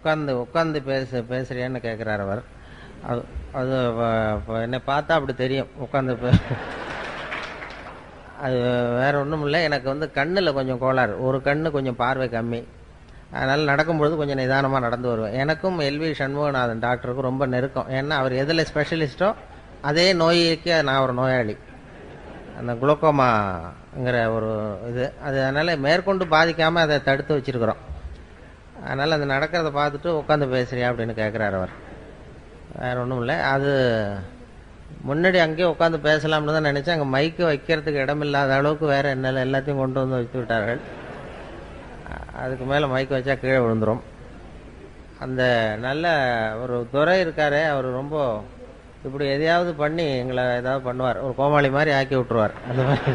உட்காந்து உட்காந்து பேசுறியான்னு கேட்குறார் அவர். அது அது என்னை பார்த்தா அப்படி தெரியும் உட்காந்து அது வேற ஒன்றும் இல்லை. எனக்கு வந்து கண்ணில் கொஞ்சம் கோளாறு, ஒரு கண்ணு கொஞ்சம் பார்வை கம்மி. அதனால் நடக்கும்பொழுது கொஞ்சம் நிதானமாக நடந்து வருவேன். எனக்கும் எல்வி சண்முகநாதன் டாக்டருக்கும் ரொம்ப நெருக்கம். ஏன்னா அவர் எதில் ஸ்பெஷலிஸ்ட்டோ அதே நோய்க்கு நான் ஒரு நோயாளி. அந்த குளோக்கோமாங்கிற ஒரு இது அது, அதனால் மேற்கொண்டு பாதிக்காமல் அதை தடுத்து வச்சுருக்குறோம். அதனால் அந்த நடக்கிறத பார்த்துட்டு உட்காந்து பேசுறியா அப்படின்னு கேட்குறாரு அவர். வேறு ஒன்றும் இல்லை. அது முன்னாடி அங்கேயே உட்காந்து பேசலாம்னு தான் நினச்சேன். அங்கே மைக்கு வைக்கிறதுக்கு இடமில்லாத அளவுக்கு வேறு என்ன எல்லாத்தையும் கொண்டு வந்து வைத்து விட்டார்கள். அதுக்கு மேலே மைக்கு வச்சா கீழே விழுந்துடும். அந்த நல்ல ஒரு துரை இருக்காரே, அவர் ரொம்ப இப்படி எதையாவது பண்ணி எங்களை ஏதாவது பண்ணுவார், ஒரு கோமாளி மாதிரி ஆக்கி விட்டுருவார். அந்த மாதிரி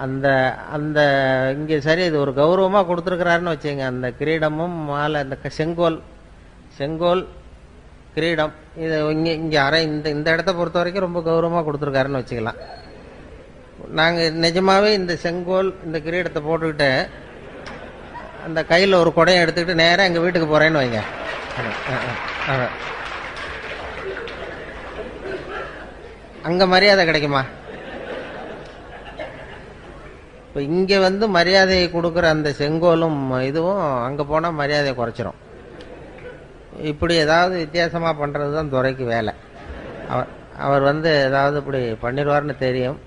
அந்த அந்த இங்கே சரி இது ஒரு கௌரவமாக கொடுத்துருக்கிறாருன்னு வச்சுங்க. அந்த கிரீடமும் மாலை, அந்த செங்கோல் கிரீடம், இது இங்கே அரை இந்த இடத்த பொறுத்த வரைக்கும் ரொம்ப கௌரவமாக கொடுத்துருக்காருன்னு வச்சுக்கலாம். நாங்கள் நிஜமாகவே இந்த செங்கோல் இந்த கிரீடத்தை போட்டுக்கிட்டு அந்த கையில் ஒரு குடையை எடுத்துக்கிட்டு நேராக எங்கள் வீட்டுக்கு போகிறேன்னு வைங்க. அங்கே மரியாதை கிடைக்குமா? இப்போ இங்கே வந்து மரியாதையை கொடுக்குற அந்த செங்கோலும் இதுவும் அங்கே போனால் மரியாதையை குறைச்சிரும். இப்படி ஏதாவது வித்தியாசமாக பண்ணுறது தான் துரைக்கு வேலை. அவர் வந்து ஏதாவது இப்படி பண்ணிடுவார்னு தெரியும்.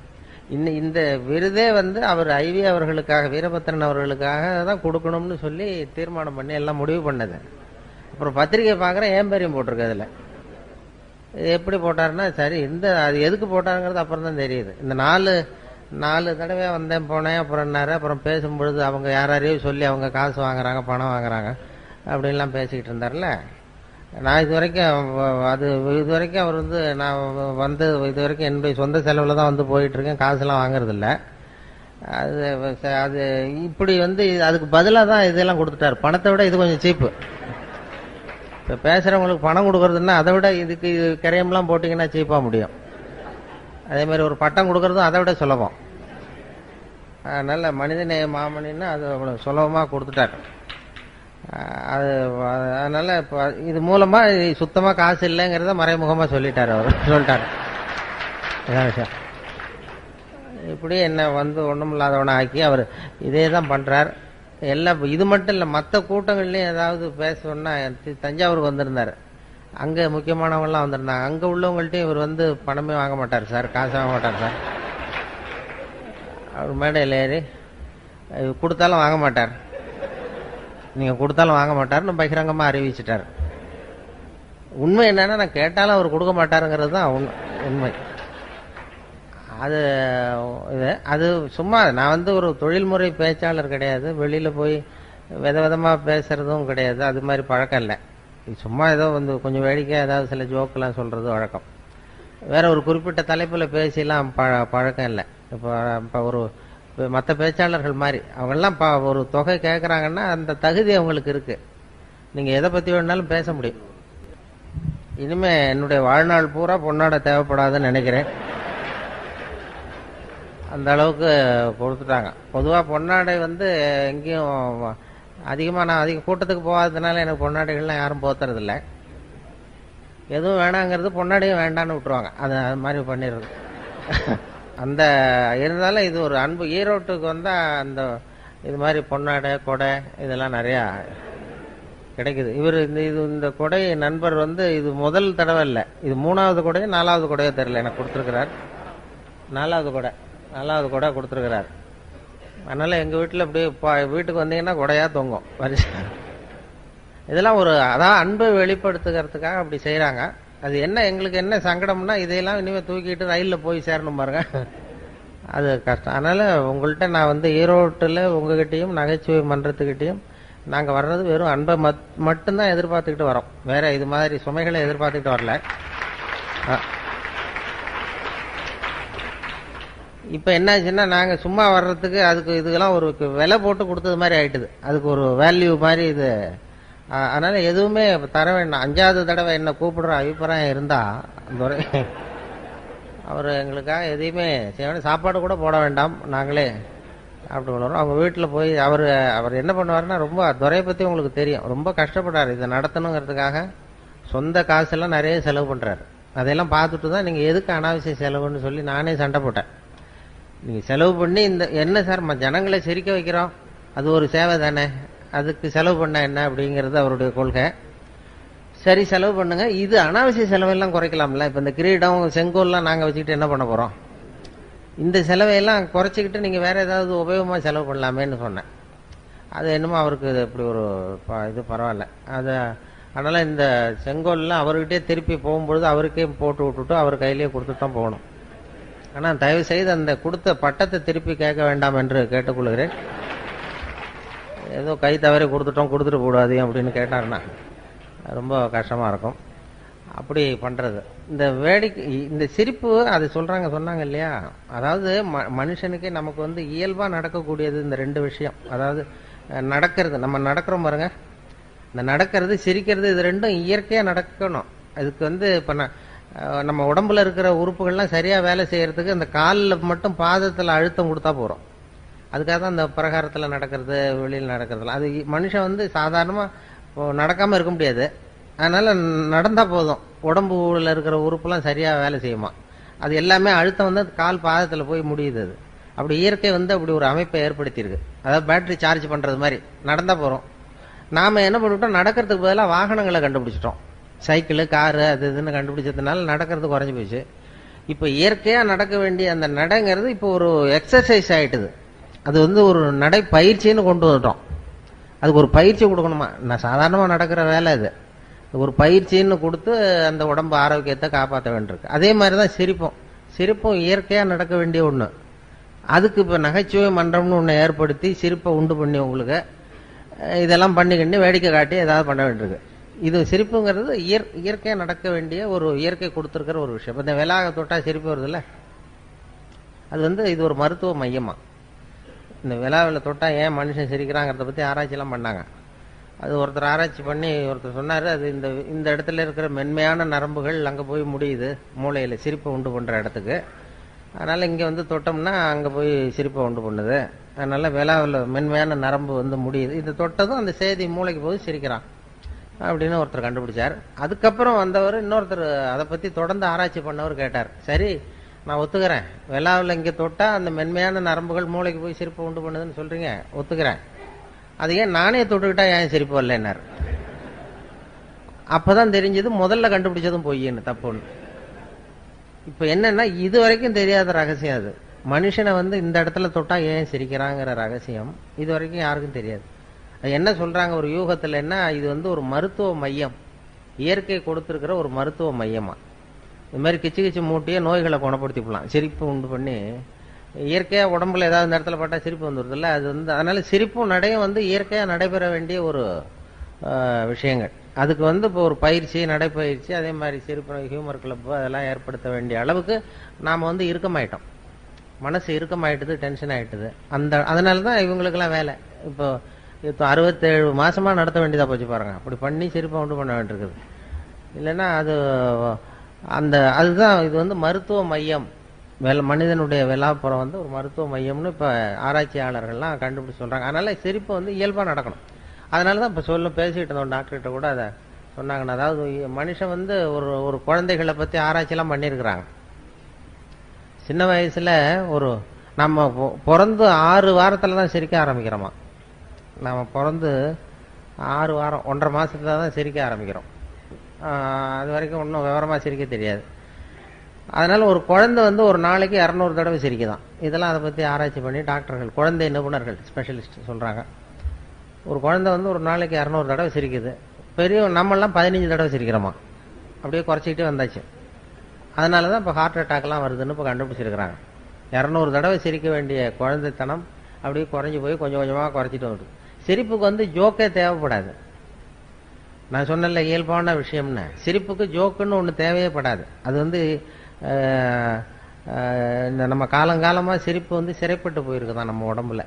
இந்த விருதே வந்து அவர் ஐவி அவர்களுக்காக, வீரபத்திரன் அவர்களுக்காக தான் கொடுக்கணும்னு சொல்லி தீர்மானம் பண்ணி எல்லாம் முடிவு பண்ணது. அப்புறம் பத்திரிகை பார்க்குறேன், ஏன் பேரையும் போட்டிருக்கு. அதில் எப்படி போட்டாருன்னா சரி, அது எதுக்கு போட்டாருங்கிறது அப்புறம் தான் தெரியுது. இந்த நாலு தடவை வந்தேன் போனேன் அப்புறம் என்னாரு, அப்புறம் பேசும்பொழுது அவங்க யாரையும் சொல்லி அவங்க காசு வாங்குறாங்க, பணம் வாங்குறாங்க அப்படின்லாம் பேசிக்கிட்டு இருந்தார்ல. நான் இது வரைக்கும் அவர் வந்து நான் வந்து இது வரைக்கும் என்னுடைய சொந்த செலவில் தான் வந்து போயிட்டுருக்கேன், காசுலாம் வாங்குறதில்ல. அது இப்படி வந்து அதுக்கு பதிலாக தான் இதெல்லாம் கொடுத்துட்டார். பணத்தை விட இது கொஞ்சம் சீப்பு. இப்போ பேசுகிறவங்களுக்கு பணம் கொடுக்குறதுன்னா அதை விட இதுக்கு கிரையம்லாம் போட்டிங்கன்னா சீப்பாக முடியும். அதேமாதிரி ஒரு பட்டம் கொடுக்குறதும் அதை விட சுலபம். நல்ல மனிதநேய மாமணின்னா அது அவ்வளோ சுலபமாக கொடுத்துட்டார். அதனால் இப்போ இது மூலமாக சுத்தமாக காசு இல்லைங்கிறத மறைமுகமாக சொல்லிட்டார். அதான் விஷயம். இப்படி என்ன வந்து ஒன்றும் இல்லாதவனை ஆக்கி அவர் இதே தான் பண்ணுறார். இது மட்டும் இல்லை, மற்ற கூட்டங்கள்லேயும் ஏதாவது பேசணுன்னா தஞ்சாவூருக்கு வந்திருந்தார். அங்கே முக்கியமானவங்களாம் வந்திருந்தாங்க. அங்கே உள்ளவங்கள்ட்டையும் இவர் வந்து பணமே வாங்க மாட்டார் சார், காசு வாங்க மாட்டார் சார். அவர் மேடையில் ஏறி கொடுத்தாலும் வாங்க மாட்டார், நீங்கள் கொடுத்தாலும் வாங்க மாட்டார்னு பகிரங்கமாக அறிவிச்சிட்டார். உண்மை என்னன்னா, நான் கேட்டாலும் அவர் கொடுக்க மாட்டாருங்கிறது தான் உண்மை. அது சும்மா நான் வந்து ஒரு தொழில்முறை பேச்சாளர் கிடையாது, வெளியில் போய் விதவிதமாக பேசுகிறதும் கிடையாது, அது மாதிரி பழக்கம் இல்லை. சும்மா ஏதோ வந்து கொஞ்சம் வேடிக்கையாக ஏதாவது சில ஜோக்கெல்லாம் சொல்கிறது வழக்கம். வேற ஒரு குறிப்பிட்ட தலைப்பில் பேசிலாம் பழக்கம் இல்லை. இப்போ ஒரு மற்ற பேச்சாளர்கள் மாதிரி அவங்கெல்லாம் ஒரு தொகை கேட்குறாங்கன்னா அந்த தகுதி அவங்களுக்கு இருக்கு, நீங்கள் எதை பற்றி வேணாலும் பேச முடியும். இனிமே என்னுடைய வாழ்நாள் பூரா பொன்னாடை தேவைப்படாதுன்னு நினைக்கிறேன். அந்த அளவுக்கு கொடுத்துட்டாங்க. பொதுவாக பொன்னாடை வந்து எங்கேயும் அதிகமாக நான் அதிக கூட்டத்துக்கு போகாததுனால எனக்கு பொன்னாடைகள்லாம் யாரும் போத்துறதில்லை. எதுவும் வேணாங்கிறது பொன்னாடையும் வேண்டான்னு விட்டுருவாங்க. அது மாதிரி பண்ணிடுறது. அந்த இருந்தாலும் இது ஒரு அன்பு. ஈரோட்டுக்கு வந்தால் அந்த இது மாதிரி பொன்னாடை கொடை இதெல்லாம் நிறையா கிடைக்குது. இந்த கொடை நண்பர் வந்து இது முதல் தடவை இல்லை, இது 3வது கொடையோ 4வது கொடையோ தெரியல, எனக்கு கொடுத்துருக்கிறார். 4வது கொடை கொடுத்துருக்கிறார். அதனால் எங்கள் வீட்டில் அப்படியே வீட்டுக்கு வந்தீங்கன்னா கொடையாக தொங்கும் வரிசை. இதெல்லாம் அதான் அன்பை வெளிப்படுத்துகிறதுக்காக அப்படி செய்கிறாங்க. அது எங்களுக்கு என்ன சங்கடம்னா, இதையெல்லாம் இனிமேல் தூக்கிட்டு ரயிலில் போய் சேரணும் பாருங்க, அது கஷ்டம். அதனால் உங்கள்கிட்ட நான் வந்து ஈரோட்டில் உங்ககிட்டையும் நகைச்சுவை மன்றத்துக்கிட்டையும் நாங்கள் வர்றது வெறும் அன்பை மட்டும்தான் எதிர்பார்த்துக்கிட்டு வரோம். வேற இது மாதிரி சுமைகளை எதிர்பார்த்துக்கிட்டு வரல. இப்போ என்னாச்சுன்னா, நாங்கள் சும்மா வர்றதுக்கு அதுக்கு இதுக்கெல்லாம் ஒரு விலை போட்டு கொடுத்தது மாதிரி ஆயிட்டுது. அதுக்கு ஒரு வேல்யூ மாதிரி இது. அதனால எதுவுமே தர வேண்டாம். 5வது தடவை என்ன கூப்பிடுற அபிப்பிராயம் இருந்தா அவர் எங்களுக்காக எதையுமே செய்ய வேண்டாம், சாப்பாடு கூட போட வேண்டாம், நாங்களே அப்படி வளரும். அவங்க வீட்டில் போய் அவர் அவர் என்ன பண்ணுவாருன்னா, ரொம்ப துறையை பற்றி உங்களுக்கு தெரியும், ரொம்ப கஷ்டப்படுறாரு இதை நடத்தணுங்கிறதுக்காக. சொந்த காசெல்லாம் நிறைய செலவு பண்ணுறாரு. அதையெல்லாம் பார்த்துட்டு தான் நீங்கள் எதுக்கு அனாவசிய செலவுன்னு சொல்லி நானே சண்டை போட்டேன். நீங்கள் செலவு பண்ணி இந்த என்ன சார் ஜனங்களை சிரிக்க வைக்கிறோம், அது ஒரு சேவை தானே, அதுக்கு செலவு பண்ண என்ன அப்படிங்கிறது அவருடைய கொள்கை. சரி செலவு பண்ணுங்க, இது அனாவசிய செலவெல்லாம் குறைக்கலாம்ல. இப்போ இந்த கிரீடம் செங்கோல்லாம் நாங்கள் வச்சுக்கிட்டு என்ன பண்ண போகிறோம், இந்த செலவையெல்லாம் குறைச்சிக்கிட்டு நீங்கள் வேறு ஏதாவது உபயோகமாக செலவு பண்ணலாமேன்னு சொன்னேன். அது என்னமோ அவருக்கு இப்படி ஒரு இது பரவாயில்ல. அது அதனால் இந்த செங்கோல்லாம் அவர்கிட்டே திருப்பி போகும்பொழுது அவருக்கே போட்டு விட்டுட்டு அவர் கையிலேயே கொடுத்துட்டு தான் போகணும். ஆனால் தயவு செய்து அந்த கொடுத்த பட்டத்தை திருப்பி கேட்க வேண்டாம் என்று கேட்டுக்கொள்கிறேன். ஏதோ கை தவறி கொடுத்துட்டு போடாது அப்படின்னு கேட்டாருன்னா ரொம்ப கஷ்டமாக இருக்கும். அப்படி பண்ணுறது இந்த வேடிக்கை, இந்த சிரிப்பு அது சொன்னாங்க இல்லையா, அதாவது மனுஷனுக்கே நமக்கு வந்து இயல்பாக நடக்கக்கூடியது இந்த ரெண்டு விஷயம். அதாவது நடக்கிறது, நம்ம நடக்கிறோம் பாருங்க, இந்த நடக்கிறது சிரிக்கிறது, இது ரெண்டும் இயற்கையாக நடக்கணும். அதுக்கு வந்து இப்போ நம்ம உடம்புல இருக்கிற உறுப்புகள்லாம் சரியாக வேலை செய்யறதுக்கு அந்த காலில் மட்டும் பாதத்தில் அழுத்தம் கொடுத்தா போகிறோம். அதுக்காக தான் அந்த பிரகாரத்தில் நடக்கிறது, வெளியில் நடக்கிறதுலாம். அது மனுஷன் வந்து சாதாரணமாக நடக்காமல் இருக்க முடியாது. அதனால் நடந்தால் போதும், உடம்புல இருக்கிற உறுப்புலாம் சரியாக வேலை செய்யுமா. அது எல்லாமே அழுத்தம் வந்து கால் பாதத்தில் போய் முடியுது. அது அப்படி இயற்கை வந்து அப்படி ஒரு அமைப்பை ஏற்படுத்தியிருக்கு. அதாவது பேட்டரி சார்ஜ் பண்ணுறது மாதிரி நடந்தால் போகிறோம். நாம் என்ன பண்ணிவிட்டோம், நடக்கிறதுக்கு பதிலாக வாகனங்களை கண்டுபிடிச்சிட்டோம். சைக்கிளு, காரு, அது இதுன்னு கண்டுபிடிச்சதுனால நடக்கிறது குறைஞ்சி போச்சு. இப்போ இயற்கையாக நடக்க வேண்டிய அந்த நடைங்கிறது இப்போ ஒரு எக்ஸசைஸ் ஆகிட்டுது. அது வந்து ஒரு நடை பயிற்சின்னு கொண்டு வந்துட்டோம். அதுக்கு ஒரு பயிற்சி கொடுக்கணுமா. நான் சாதாரணமாக நடக்கிற வேலை இது, ஒரு பயிற்சின்னு கொடுத்து அந்த உடம்பு ஆரோக்கியத்தை காப்பாற்ற வேண்டியிருக்கு. அதே மாதிரி தான் சிரிப்பும் இயற்கையாக நடக்க வேண்டிய ஒன்று. அதுக்கு இப்போ நகைச்சுவை மன்றம்னு ஒன்று ஏற்படுத்தி சிரிப்பை உண்டு பண்ணி உங்களுக்கு இதெல்லாம் பண்ணிக்கிட்டு வேடிக்கை காட்டி ஏதாவது பண்ண வேண்டியிருக்கு. இது சிரிப்புங்கிறது இயற்கையாக நடக்க வேண்டிய ஒரு இயற்கை கொடுத்துருக்கிற ஒரு விஷயம். இப்போ இந்த விலாக தொட்டால் சிரிப்பு வருதுல்ல, அது வந்து இது ஒரு மருத்துவ மையமாக. இந்த விலாவில் தொட்டால் ஏன் மனுஷன் சிரிக்கிறாங்கிறத பற்றி ஆராய்ச்சிலாம் பண்ணாங்க. அது ஒருத்தர் ஆராய்ச்சி பண்ணி ஒருத்தர் சொன்னார், அது இந்த இடத்துல இருக்கிற மென்மையான நரம்புகள் அங்கே போய் முடியுது, மூளையில் சிரிப்பை உண்டு பண்ணுற இடத்துக்கு. அதனால் இங்கே வந்து தொட்டோம்னா அங்கே போய் சிரிப்பை உண்டு பண்ணுது. அதனால் விலாவில் மென்மையான நரம்பு வந்து முடியுது, இது தொட்டதும் அந்த செய்தி மூளைக்கு போய் சிரிக்கிறான் அப்படின்னு ஒருத்தர் கண்டுபிடிச்சார். அதுக்கப்புறம் வந்தவர் இன்னொருத்தர் அதை பற்றி தொடர்ந்து ஆராய்ச்சி பண்ணவர் கேட்டார், சரி நான் ஒத்துக்கிறேன், விலாவில் இங்கே தொட்டால் அந்த மென்மையான நரம்புகள் மூளைக்கு போய் சிரிப்பை உண்டு பண்ணுதுன்னு சொல்கிறீங்க, ஒத்துக்கிறேன். அது ஏன் நானே தொட்டுக்கிட்டா ஏன் சிரிப்பு வரலன்னார். அப்போதான் தெரிஞ்சது முதல்ல கண்டுபிடிச்சதும் பொய்ன்னு, தப்புன்னு. இப்போ என்னன்னா இது வரைக்கும் தெரியாத ரகசியம். அது மனுஷனை வந்து இந்த இடத்துல தொட்டா ஏன் சிரிக்கிறாங்கிற ரகசியம் இது வரைக்கும் யாருக்கும் தெரியாது. அது என்ன சொல்றாங்க ஒரு யூகத்தில், என்ன இது வந்து ஒரு மருத்துவ மையம், இயற்கை கொடுத்துருக்கிற ஒரு மருத்துவ மையமா. இது மாதிரி கிச்சு கிச்சு மூட்டியே நோய்களை குணப்படுத்திக்கலாம் சிரிப்பு உண்டு பண்ணி. இயற்கையாக உடம்புல ஏதாவது இந்த இடத்துல பட்டா சிரிப்பு வந்துடுது இல்லை, அது வந்து அதனால சிரிப்பும் நடையும் வந்து இயற்கையாக நடைபெற வேண்டிய ஒரு விஷயங்கள். அதுக்கு வந்து இப்போ ஒரு பயிற்சி, நடைப்பயிற்சி, அதே மாதிரி சிரிப்பு ஹியூமர் கிளப் அதெல்லாம் ஏற்படுத்த வேண்டிய அளவுக்கு நாம் வந்து இறுக்கமாயிட்டோம். மனசு இறுக்கமாயிட்டுது, டென்ஷன் ஆகிட்டுது. அதனால தான் இவங்களுக்கெல்லாம் வேலை. இப்போ 67 மாசமாக நடத்த வேண்டியதாக போச்சு பாருங்க. அப்படி பண்ணி சிரிப்பை உண்டு பண்ண வேண்டியிருக்குது. இல்லைன்னா அதுதான் இது வந்து மருத்துவ மையம். மனிதனுடைய விலாப்புறம் வந்து ஒரு மருத்துவ மையம்னு இப்போ ஆராய்ச்சியாளர்கள்லாம் கண்டுபிடிச்சு சொல்கிறாங்க. அதனால சிரிப்பு வந்து இயல்பாக நடக்கணும். அதனால தான் இப்போ பேசிகிட்டு இருந்தோம் டாக்டர்கிட்ட கூட அதை சொன்னாங்கன்னு. அதாவது மனுஷன் வந்து ஒரு குழந்தைகளை பற்றி ஆராய்ச்சிலாம் பண்ணியிருக்கிறாங்க. சின்ன வயசில் நம்ம பிறந்து 6 வாரத்தில் தான் சிரிக்க ஆரம்பிக்கிறோமா. நம்ம பிறந்து 6 வாரம் 1.5 மாதத்துல தான் சிரிக்க ஆரம்பிக்கிறோம். அது வரைக்கும் ஒன்றும் விவரமாக சிரிக்க தெரியாது. அதனால் ஒரு குழந்தை வந்து ஒரு நாளைக்கு 200 தடவை சிரிக்குதான். இதெல்லாம் அதை பற்றி ஆராய்ச்சி பண்ணி டாக்டர்கள், குழந்தை நிபுணர்கள், ஸ்பெஷலிஸ்ட் சொல்கிறாங்க. ஒரு குழந்தை வந்து ஒரு நாளைக்கு 200 தடவை சிரிக்குது. நம்மளாம் 15 தடவை சிரிக்கிறோமா. அப்படியே குறைச்சிக்கிட்டே வந்தாச்சு. அதனால தான் இப்போ ஹார்ட் அட்டாக்லாம் வருதுன்னு இப்போ கண்டுபிடிச்சிருக்கிறாங்க. 200 தடவை சிரிக்க வேண்டிய குழந்தைத்தனம் அப்படியே குறைஞ்சி போய் கொஞ்சம் கொஞ்சமாக குறைச்சிட்டு வருது. சிரிப்புக்கு வந்து ஜோக்கே தேவைப்படாது. நான் சொன்னல இயல்பான விஷயம்னு, சிரிப்புக்கு ஜோக்குன்னு ஒன்று தேவையே படாது. அது வந்து இந்த நம்ம காலங்காலமாக சிரிப்பு வந்து சிறைப்பட்டு போயிருக்குதான் நம்ம உடம்புல.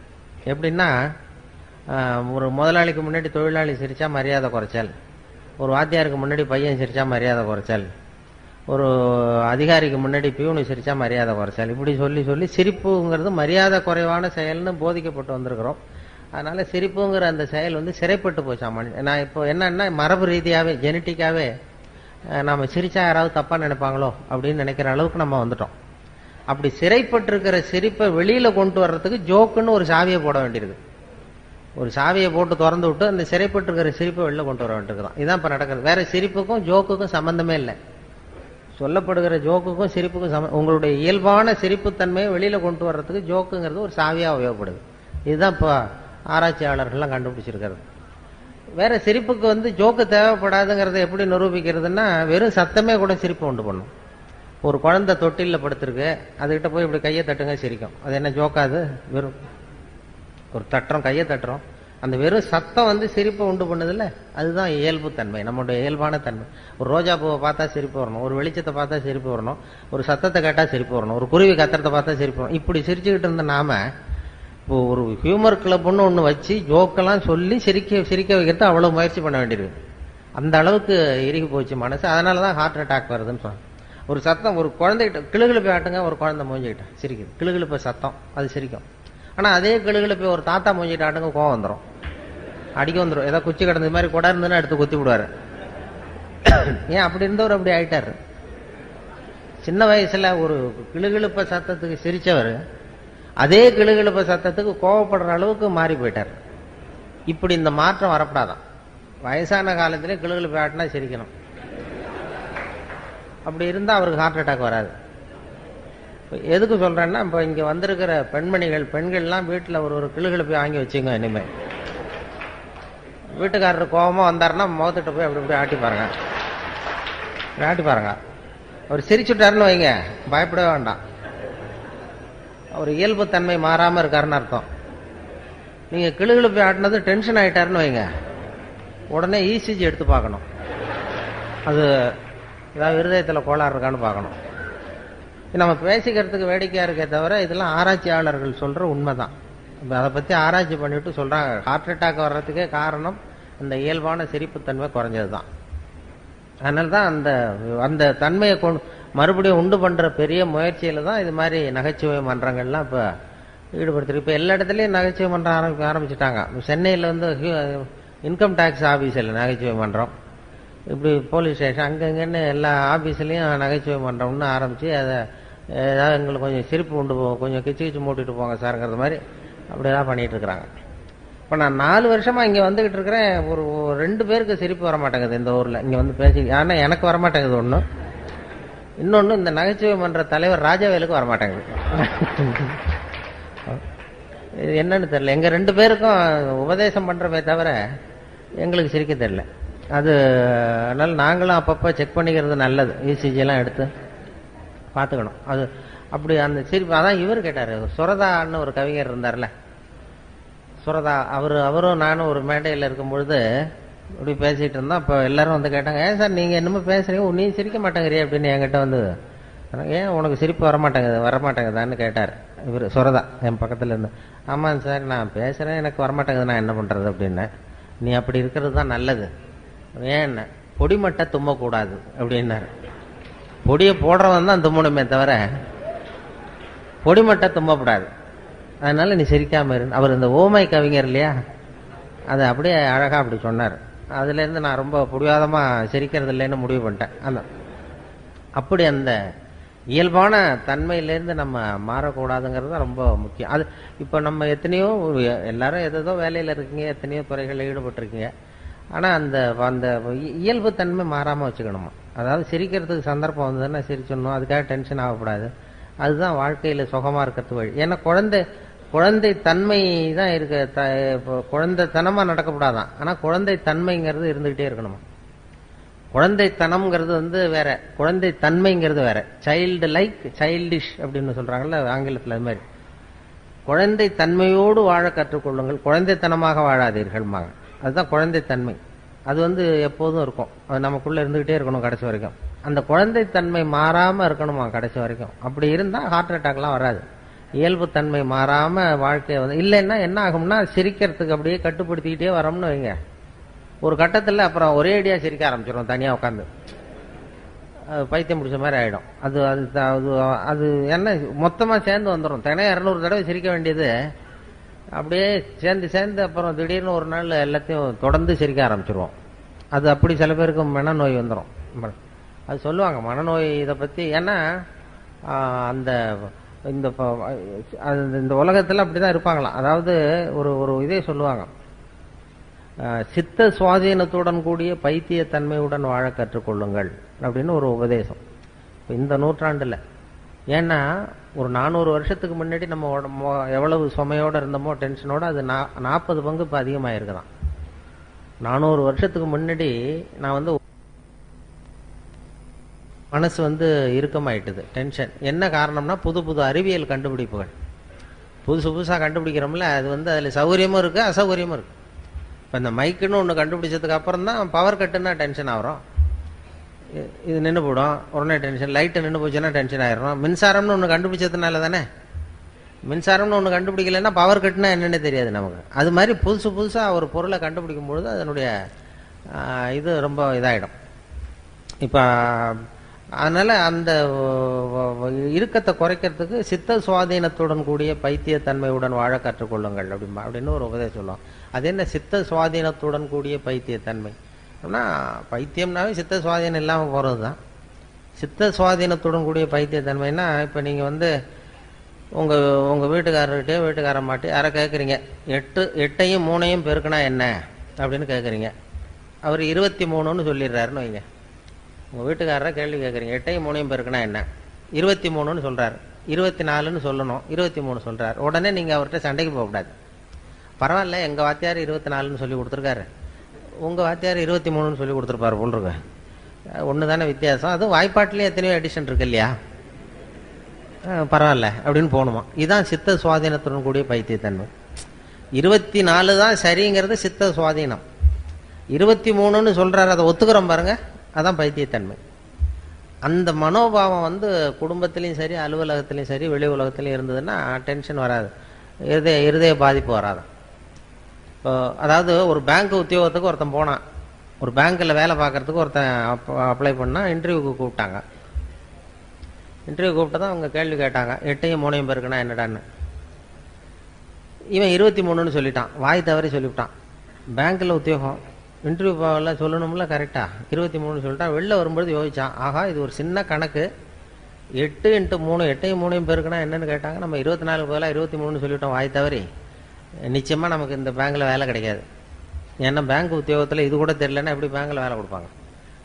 எப்படின்னா, ஒரு முதலாளிக்கு முன்னாடி தொழிலாளி சிரித்தா மரியாதை குறைச்சல், ஒரு வாத்தியாருக்கு முன்னாடி பையன் சிரித்தா மரியாதை குறைச்சல், ஒரு அதிகாரிக்கு முன்னாடி பியூனு சிரிச்சா மரியாதை குறைச்சல், இப்படி சொல்லி சொல்லி சிரிப்புங்கிறது மரியாதை குறைவான செயல்னு போதிக்கப்பட்டு வந்திருக்கிறோம். அதனால சிரிப்புங்கிற அந்த செயல் வந்து சிறைப்பட்டு போச்சாமா. நான் இப்போ என்னன்னா மரபு ரீதியாவே ஜெனட்டிக்காவே நம்ம சிரிச்சா யாராவது தப்பா நினைப்பாங்களோ அப்படின்னு நினைக்கிற அளவுக்கு நம்ம வந்துட்டோம். அப்படி சிறைப்பட்டு இருக்கிற சிரிப்பை வெளியில கொண்டு வர்றதுக்கு ஜோக்குன்னு ஒரு சாவியை போட வேண்டியிருக்கு. ஒரு சாவியை போட்டு திறந்து விட்டு அந்த சிறைப்பட்டு இருக்கிற சிரிப்பை வெளில கொண்டு வர வேண்டியிருக்குதான். இதுதான் இப்ப நடக்கிறது. வேற சிரிப்புக்கும் ஜோக்குக்கும் சம்பந்தமே இல்லை. சொல்லப்படுகிற ஜோக்குக்கும் சிரிப்புக்கும் உங்களுடைய இயல்பான சிரிப்புத்தன்மையை வெளியில கொண்டு வர்றதுக்கு ஜோக்குங்கிறது ஒரு சாவியா உபயோகப்படுது. இதுதான் இப்ப ஆராய்ச்சியாளர்கள்லாம் கண்டுபிடிச்சிருக்கிறது. வேற சிரிப்புக்கு வந்து ஜோக்கு தேவைப்படாதுங்கிறத எப்படி நிரூபிக்கிறதுன்னா, வெறும் சத்தமே கூட சிரிப்பு உண்டு பண்ணும். ஒரு குழந்தை தொட்டில படுத்திருக்கு, அதுகிட்ட போய் இப்படி கையை தட்டுங்க சிரிக்கும். அது என்ன ஜோக்காது? வெறும் ஒரு தட்டுறோம், கையை தட்டுறோம், அந்த வெறும் சத்தம் வந்து சிரிப்பை உண்டு பண்ணுதில்ல, அதுதான் இயல்பு தன்மை, நம்மளுடைய இயல்பான தன்மை. ஒரு ரோஜா பூவை பார்த்தா சிரிப்பு வரணும், ஒரு வெளிச்சத்தை பார்த்தா சிரிப்பு வரணும், ஒரு சத்தத்தை கேட்டா சிரிப்பு வரணும், ஒரு குருவி கத்துறதை பார்த்தா சிரிப்பு வரணும். இப்படி சிரிச்சுக்கிட்டு இருந்த நாம இப்போ ஒரு ஹியூமர் கிளப்னு ஒன்று வச்சு ஜோக்கெல்லாம் சொல்லி சிரிக்க வைக்கிறது அவ்வளவு முயற்சி பண்ண வேண்டியிருக்கு. அந்த அளவுக்கு இறுகி போச்சு மனசு. அதனாலதான் ஹார்ட் அட்டாக் வருதுன்னு சொன்னாங்க. ஒரு சத்தம், ஒரு குழந்தைகிட்ட கிளுகிழப்பை ஆட்டுங்க, ஒரு குழந்தை மூஞ்சிக்கிட்ட சிரிக்குது, கிளுகிழப்ப சத்தம் அது சிரிக்கும். ஆனா அதே கிளுகிழப்பை ஒரு தாத்தா மூஞ்சிக்கிட்ட ஆட்டுங்க, கோவம் வந்துடும், அடிக்க வந்துடும். ஏதாவது குச்சி கிடந்தது மாதிரி கொடா இருந்ததுன்னா எடுத்து குத்தி விடுவாரு. ஏன் அப்படி இருந்தவர் அப்படி ஆயிட்டாரு. சின்ன வயசுல ஒரு கிளுகிழப்ப சத்தத்துக்கு சிரிச்சவர் அதே கிளுகிழப்ப சத்தத்துக்கு கோவப்படுற அளவுக்கு மாறி போயிட்டார். இப்படி இந்த மாற்றம் வரப்படாதான். வயசான காலத்திலே கிளுகிழப்பை ஆட்டினா சிரிக்கணும். அப்படி இருந்தா அவருக்கு ஹார்ட் அட்டாக் வராது. எதுக்கு சொல்றேன்னா, இப்ப இங்க வந்திருக்கிற பெண்கள்லாம் வீட்டுல ஒரு கிளுகிழப்பை வாங்கி வச்சுங்க. இனிமே வீட்டுக்காரர் கோபமா வந்தாருன்னா முகத்திட்ட போய் அப்படி இப்படி ஆட்டி பாருங்க. அவர் சிரிச்சுட்டாருன்னு வைங்க, பயப்படவே வேண்டாம். அவர் இயல்பு தன்மை மாறாம இருக்காருன்னு அர்த்தம். நீங்க கிளுகிழப்பை ஆட்டினது டென்ஷன் ஆயிட்டாருன்னு வைங்க, உடனே இசிஜி எடுத்து பார்க்கணும். அது ஏதாவது இருதயத்துல கோளாறு இருக்கான்னு பார்க்கணும். நம்ம பேசிக்கிறதுக்கு வேடிக்கையா இருக்கே தவிர இதெல்லாம் ஆராய்ச்சியாளர்கள் சொல்ற உண்மைதான். அதை பத்தி ஆராய்ச்சி பண்ணிட்டு சொல்றாங்க, ஹார்ட் அட்டாக் வர்றதுக்கே காரணம் அந்த இயல்பான சிரிப்புத்தன்மை குறைஞ்சதுதான். அதனால்தான் அந்த தன்மையை மறுபடியும் உண்டு பண்ற பெரிய முயற்சியில தான் இது மாதிரி நகைச்சுவை மன்றங்கள்லாம் இப்ப ஈடுபடுத்திருக்கு. இப்ப எல்லா இடத்துலயும் நகைச்சுவை மன்றம் ஆரம்பிச்சுட்டாங்க. சென்னையில வந்து இன்கம் டாக்ஸ் ஆபீஸ்ல நகைச்சுவை மன்றம், இப்படி போலீஸ் ஸ்டேஷன் அங்கங்கன்னு எல்லா ஆபீஸ்லயும் நகைச்சுவை மன்றம்னு ஆரம்பிச்சு அதை ஏதாவது எங்களுக்கு கொஞ்சம் சிரிப்பு உண்டு போகும், கொஞ்சம் கிச்சு மூட்டிட்டு போங்க சார்ங்கிறது மாதிரி அப்படியெல்லாம் பண்ணிட்டு இருக்கிறாங்க. இப்ப நான் 4 வருஷமா இங்க வந்துகிட்டு இருக்கிறேன். ஒரு 2 பேருக்கு சிரிப்பு வரமாட்டேங்குது இந்த ஊர்ல. இங்க வந்து பேசி, ஆனா எனக்கு வரமாட்டேங்குது ஒண்ணு. இன்னொன்னு, இந்த நகைச்சுவை மன்ற தலைவர் ராஜவேலுக்கு வரமாட்டேங்குது. என்னன்னு தெரியல. எங்க 2 பேருக்கும் உபதேசம் பண்றமே தவிர எங்களுக்கு சிரிக்க தெரியல. அதனால நாங்களும் அப்பப்ப செக் பண்ணிக்கிறது நல்லது. இசிஜி எல்லாம் எடுத்து பாத்துக்கணும். அது அப்படி அந்த சிரிப்பு. அதான் இவர் கேட்டாரு, சுரதான்னு ஒரு கவிஞர் இருந்தார்ல, சுரதா, அவரும் நானும் ஒரு மேடையில் இருக்கும் பொழுது இப்படி பேசிட்டு இருந்தோம். அப்ப எல்லாரும் வந்து கேட்டாங்க, ஏன் சார் நீங்க என்னமோ பேசுறீங்க, நீ சிரிக்க மாட்டேங்கிறிய அப்படின்னு என்கிட்ட வந்து, ஏன் உனக்கு சிரிப்பு வரமாட்டேங்குதான்னு கேட்டார் இவர் சுரதா என் பக்கத்துல இருந்து. ஆமாங்க சார், நான் பேசுறேன், எனக்கு வரமாட்டேங்குது, நான் என்ன பண்றது அப்படின்னு. நீ அப்படி இருக்கிறது தான் நல்லது. ஏன் பொடிமட்டை தும்மக்கூடாது அப்படின்னாரு. பொடியை போடுறவன் தான் தும்மணுமே தவிர பொடிமட்டை தும்மக்கூடாது. அதனால நீ சிரிக்காம இரு. அவர் இந்த ஓமை கவிஞர் இல்லையா, அதை அப்படியே அழகா அப்படி சொன்னார். அதுல இருந்து நான் ரொம்ப புடிவாதமா சிரிக்கிறது இல்லைன்னு முடிவு பண்ணிட்டேன். அப்படி அந்த இயல்பான தன்மையிலேருந்து நம்ம மாறக்கூடாதுங்கிறது ரொம்ப முக்கியம். அது இப்ப நம்ம எத்தனையோ எல்லாரும் ஏதோ வேலையில இருக்கீங்க, எத்தனையோ துறைகளில் ஈடுபட்டிருக்கீங்க. ஆனா அந்த இயல்பு தன்மை மாறாம வச்சுக்கணுமா. அதாவது சிரிக்கிறதுக்கு சந்தர்ப்பம் வந்ததுன்னா சிரிச்சிடணும், அதுக்காக டென்ஷன் ஆகக்கூடாது. அதுதான் வாழ்க்கையில சுகமா இருக்கிறது வழி. ஏன்னா குழந்தை தன்மை தான் இருக்கு, குழந்தைத்தனமா நடக்கப்படாதான். ஆனா குழந்தை தன்மைங்கிறது இருந்துகிட்டே இருக்கணுமா. குழந்தைத்தனம்ங்கிறது வந்து வேற, குழந்தை தன்மைங்கிறது வேற. சைல்டு லைக் சைல்டிஷ் அப்படின்னு சொல்றாங்கல்ல ஆங்கிலத்தில், அது மாதிரி குழந்தை தன்மையோடு வாழ கற்றுக்கொள்ளுங்கள், குழந்தைத்தனமாக வாழாதீர்கள். அதுதான் குழந்தைத்தன்மை. அது வந்து எப்போதும் இருக்கும், அது நமக்குள்ள இருந்துகிட்டே இருக்கணும் கடைசி வரைக்கும். அந்த குழந்தைத்தன்மை மாறாம இருக்கணுமா கடைசி வரைக்கும். அப்படி இருந்தா ஹார்ட் அட்டாக்லாம் வராது. இயல்பு தன்மை மாறாம வாழ்க்கைய வந்து இல்லைன்னா என்ன ஆகும்னா, சிரிக்கிறதுக்கு அப்படியே கட்டுப்படுத்திக்கிட்டே வரோம்னு வைங்க, ஒரு கட்டத்துல அப்புறம் ஒரே அடியா சிரிக்க ஆரம்பிச்சிடும் தனியா உட்காந்து. பைத்தியம் பிடிச்ச மாதிரி ஆகிடும். அது அது அது அது என்ன மொத்தமாக சேர்ந்து வந்துடும். தினம் 200 தடவை சிரிக்க வேண்டியது அப்படியே சேர்ந்து சேர்ந்து அப்புறம் திடீர்னு ஒரு நாள் எல்லாத்தையும் தொடர்ந்து சிரிக்க ஆரம்பிச்சிருவோம். அது அப்படி சில பேருக்கு மனநோய் வந்துடும். அது சொல்லுவாங்க மனநோய் இதை பற்றி. ஏன்னா அந்த இந்த இந்த உலகத்தில் அப்படி தான் இருப்பாங்களாம். அதாவது ஒரு ஒரு இதே சொல்லுவாங்க, சித்த சுவாதீனத்துடன் கூடிய பைத்தியத்தன்மையுடன் வாழ கற்றுக்கொள்ளுங்கள் அப்படின்னு ஒரு உபதேசம் இந்த நூற்றாண்டில். ஏன்னா ஒரு 400 வருஷத்துக்கு முன்னாடி நம்ம எவ்வளவு சுமையோடு இருந்தோமோ டென்ஷனோட அது 40 பங்கு இப்போ அதிகமாகிருக்குதான். 400 வருஷத்துக்கு முன்னாடி நான் வந்து மனசு வந்து இறுக்கமாயிட்டுது, டென்ஷன். என்ன காரணம்னா புது புது அறிவியல் கண்டுபிடிப்புகள் புதுசு புதுசாக கண்டுபிடிக்கிறோம்ல, அது வந்து அதில் சௌகரியமும் இருக்குது அசௌகரியமும் இருக்குது. இப்போ இந்த மைக்குன்னு ஒன்று கண்டுபிடிச்சதுக்கு அப்புறம் தான் பவர் கட்டுன்னா டென்ஷன் ஆகிறோம். இது நின்று போடும் உடனே டென்ஷன். லைட்டு நின்று போச்சுன்னா டென்ஷன் ஆயிடும். மின்சாரம்னு ஒன்று கண்டுபிடிச்சதுனால தானே. மின்சாரம்னு ஒன்று கண்டுபிடிக்கலைன்னா பவர் கட்டுனா என்னென்னு தெரியாது நமக்கு. அது மாதிரி புதுசு புதுசாக ஒரு பொருளை கண்டுபிடிக்கும் பொழுது அதனுடைய இது ரொம்ப இதாகிடும். இப்போ அதனால் அந்த இறுக்கத்தை குறைக்கிறதுக்கு சித்த சுவாதீனத்துடன் கூடிய பைத்தியத்தன்மையுடன் வாழ கற்றுக்கொள்ளுங்கள் அப்படின்னு ஒரு உபதேசம் சொல்லுவோம். அது என்ன சித்த சுவாதீனத்துடன் கூடிய பைத்தியத்தன்மை அப்படின்னா, பைத்தியம்னாவே சித்த சுவாதீனம் இல்லாமல் போகிறது தான். சித்த சுவாதீனத்துடன் கூடிய பைத்தியத்தன்மைன்னா, இப்போ நீங்கள் வந்து உங்கள் வீட்டுக்காரர்கிட்டயோ வீட்டுக்காரம்மாட்டி யாரை கேட்குறீங்க, 8ஐயும் 3ஐயும் பெருக்குனா என்ன அப்படின்னு கேட்குறீங்க. அவர் 23ன்னு சொல்லிடுறாருன்னு வைங்க. உங்கள் வீட்டுக்காரரை கேள்வி கேட்குறீங்க, 8ஐயும் 3ஐயும் பெருக்குனா என்ன, 23ன்னு சொல்கிறார். 24ன்னு சொல்லணும், 23 சொல்கிறார். உடனே நீங்கள் அவர்கிட்ட சண்டைக்கு போகக்கூடாது. பரவாயில்ல, எங்கள் வாத்தியார் 24ன்னு சொல்லி கொடுத்துருக்காரு, உங்கள் வாத்தியார் 23ன்னு சொல்லி கொடுத்துருப்பாரு போல் இருக்கு, ஒன்று தானே வித்தியாசம். அதுவும் வாய்ப்பாட்டிலேயே எத்தனையோ எடிஷன் இருக்கு இல்லையா, பரவாயில்ல அப்படின்னு போகணுமா. இதுதான் சித்த சுவாதீனத்துடன் கூடிய பைத்தியத்தன்மை. 24 தான் சரிங்கிறது சித்த சுவாதீனம். 23ன்னு சொல்கிறாரு, அதை ஒத்துக்கிறோம் பாருங்க, அதான் பைத்தியத்தன்மை. அந்த மனோபாவம் வந்து குடும்பத்திலையும் சரி அலுவலகத்திலையும் சரி வெளி உலகத்திலையும் இருந்ததுன்னா டென்ஷன் வராது, இருதய பாதிப்பு வராது. இப்போ அதாவது ஒரு பேங்க் உத்தியோகத்துக்கு ஒருத்தன் போனான், ஒரு பேங்க்கில் வேலை பார்க்குறதுக்கு ஒருத்தன் அப்ளை பண்ணால் இன்டர்வியூக்கு கூப்பிட்டாங்க. இன்டர்வியூ கூப்பிட்டு தான் அவங்க கேள்வி கேட்டாங்க, 8ஐயும் 3ஐயும் பெருக்குனா என்னடான்னு. இவன் 23ன்னு சொல்லிட்டான், வாய் தவறி சொல்லிவிட்டான். பேங்க்கில் உத்தியோகம், இன்டர்வியூ எல்லாம் சொல்லணும்ல கரெக்டாக, 23ன்னு சொல்லிட்டான். வெளில வரும்போது யோசிச்சான், ஆகா இது ஒரு சின்ன கணக்கு, 8 × 3 8ஐயும் 3ஐயும் பெருக்குனா என்னன்னு கேட்டாங்க, நம்ம 24 பதிலாக 23ன்னு சொல்லிவிட்டோம் வாய் தவறி, நிச்சயமாக நமக்கு இந்த பேங்க்கில் வேலை கிடைக்காது. ஏன்னா பேங்க் உத்தியோகத்தில் இது கூட தெரியலன்னா எப்படி பேங்க்கில் வேலை கொடுப்பாங்க,